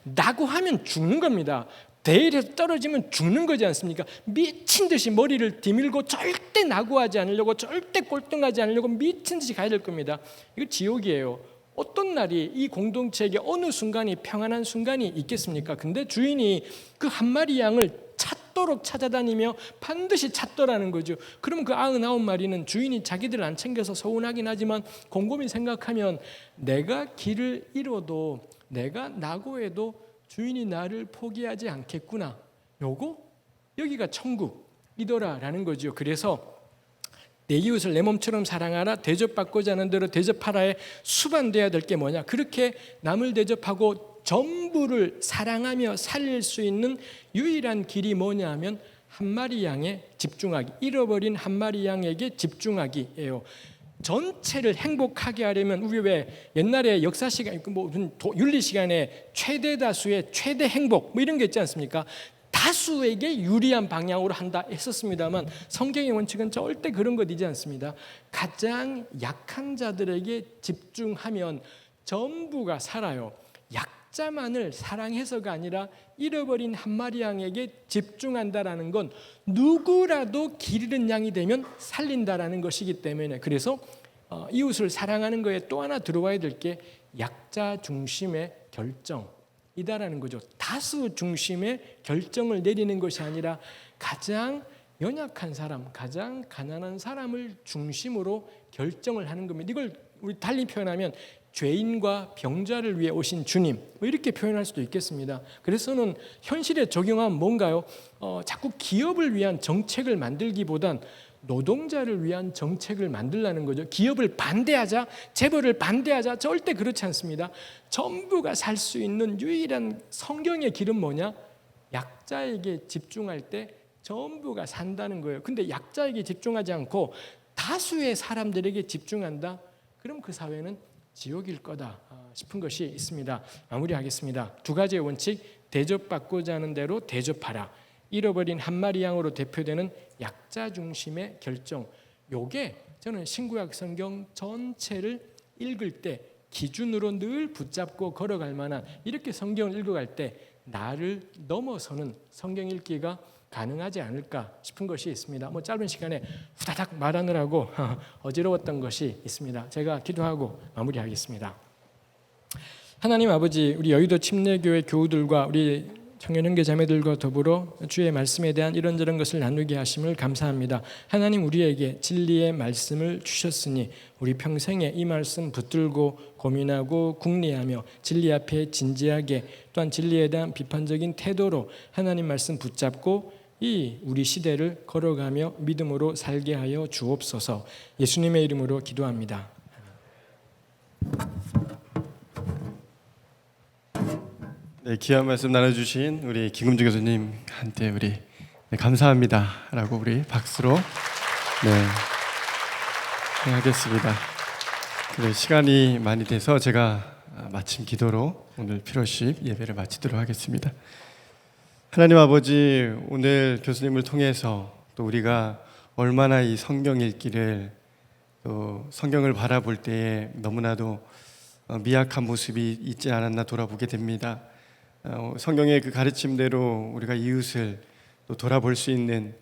S2: 낙오하면 죽는 겁니다. 대열에서 떨어지면 죽는 거지 않습니까? 미친 듯이 머리를 디밀고 절대 낙오하지 않으려고, 절대 꼴등하지 않으려고 미친 듯이 가야 될 겁니다. 이거 지옥이에요. 어떤 날이 이 공동체에게 어느 순간이 평안한 순간이 있겠습니까? 근데 주인이 그 한 마리 양을 찾도록 찾아다니며 반드시 찾더라는 거죠. 그럼 그 99마리는 주인이 자기들을 안 챙겨서 서운하긴 하지만 곰곰이 생각하면 내가 길을 잃어도, 내가 낙오해도 주인이 나를 포기하지 않겠구나. 여기가 천국이더라라는 거죠. 그래서 내 이웃을 내 몸처럼 사랑하라, 대접받고자 하는 대로 대접하라에 수반돼야 될 게 뭐냐? 그렇게 남을 대접하고 전부를 사랑하며 살릴 수 있는 유일한 길이 뭐냐 하면 한 마리 양에 집중하기, 잃어버린 한 마리 양에게 집중하기예요. 전체를 행복하게 하려면, 우리 왜 옛날에 역사 시간, 윤리 시간에 최대 다수의 최대 행복 이런 게 있지 않습니까? 다수에게 유리한 방향으로 한다 했었습니다만 성경의 원칙은 절대 그런 것이지 않습니다. 가장 약한 자들에게 집중하면 전부가 살아요. 약자만을 사랑해서가 아니라 잃어버린 한 마리 양에게 집중한다라는 건 누구라도 길 잃은 양이 되면 살린다라는 것이기 때문에, 그래서 이웃을 사랑하는 거에 또 하나 들어와야 될 게 약자 중심의 결정이다라는 거죠. 다수 중심의 결정을 내리는 것이 아니라 가장 연약한 사람, 가장 가난한 사람을 중심으로 결정을 하는 겁니다. 이걸 우리 달리 표현하면 죄인과 병자를 위해 오신 주님, 뭐 이렇게 표현할 수도 있겠습니다. 그래서는 현실에 적용하면 뭔가요? 자꾸 기업을 위한 정책을 만들기보단 노동자를 위한 정책을 만들라는 거죠. 기업을 반대하자, 재벌을 반대하자, 절대 그렇지 않습니다. 전부가 살 수 있는 유일한 성경의 길은 뭐냐? 약자에게 집중할 때 전부가 산다는 거예요. 근데 약자에게 집중하지 않고 다수의 사람들에게 집중한다? 그럼 그 사회는 지옥일 거다 싶은 것이 있습니다. 마무리하겠습니다. 두 가지의 원칙, 대접받고자 하는 대로 대접하라. 잃어버린 한 마리 양으로 대표되는 약자 중심의 결정. 요게 저는 신구약 성경 전체를 읽을 때 기준으로 늘 붙잡고 걸어갈 만한, 이렇게 성경을 읽어갈 때 나를 넘어서는 성경 읽기가 가능하지 않을까 싶은 것이 있습니다. 뭐 짧은 시간에 후다닥 말하느라고 어지러웠던 것이 있습니다. 제가 기도하고 마무리하겠습니다. 하나님 아버지, 우리 여의도 침례교회 교우들과 우리 청년 형제 자매들과 더불어 주의 말씀에 대한 이런저런 것을 나누게 하심을 감사합니다. 하나님, 우리에게 진리의 말씀을 주셨으니 우리 평생에 이 말씀 붙들고 고민하고 궁리하며 진리 앞에 진지하게, 또한 진리에 대한 비판적인 태도로 하나님 말씀 붙잡고 이 우리 시대를 걸어가며 믿음으로 살게 하여 주옵소서. 예수님의 이름으로 기도합니다.
S1: 네, 귀한 말씀 나눠주신 우리 김금주 교수님한테 우리 감사합니다라고 우리 박수로 하겠습니다. 그래, 시간이 많이 돼서 제가 마침 기도로 오늘 피로십 예배를 마치도록 하겠습니다. 하나님 아버지, 오늘 교수님을 통해서 또 우리가 얼마나 이 성경 읽기를, 또 성경을 바라볼 때에 너무나도 미약한 모습이 있지 않았나 돌아보게 됩니다. 성경의 그 가르침대로 우리가 이웃을 또 돌아볼 수 있는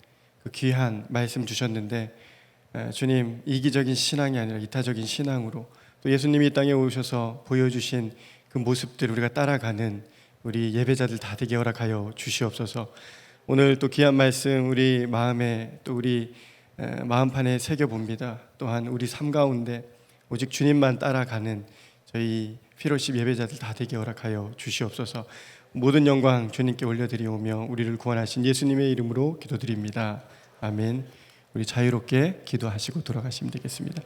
S1: 그 귀한 말씀 주셨는데, 주님, 이기적인 신앙이 아니라 이타적인 신앙으로 또 예수님이 이 땅에 오셔서 보여주신 그 모습들 우리가 따라가는 우리 예배자들 다 되게 허락하여 주시옵소서. 오늘 또 귀한 말씀 우리 마음에, 또 우리 마음판에 새겨봅니다. 또한 우리 삶 가운데 오직 주님만 따라가는 저희 피로십 예배자들 다 되게 허락하여 주시옵소서. 모든 영광 주님께 올려드리오며 우리를 구원하신 예수님의 이름으로 기도드립니다. 아멘. 우리 자유롭게 기도하시고 돌아가시면 되겠습니다.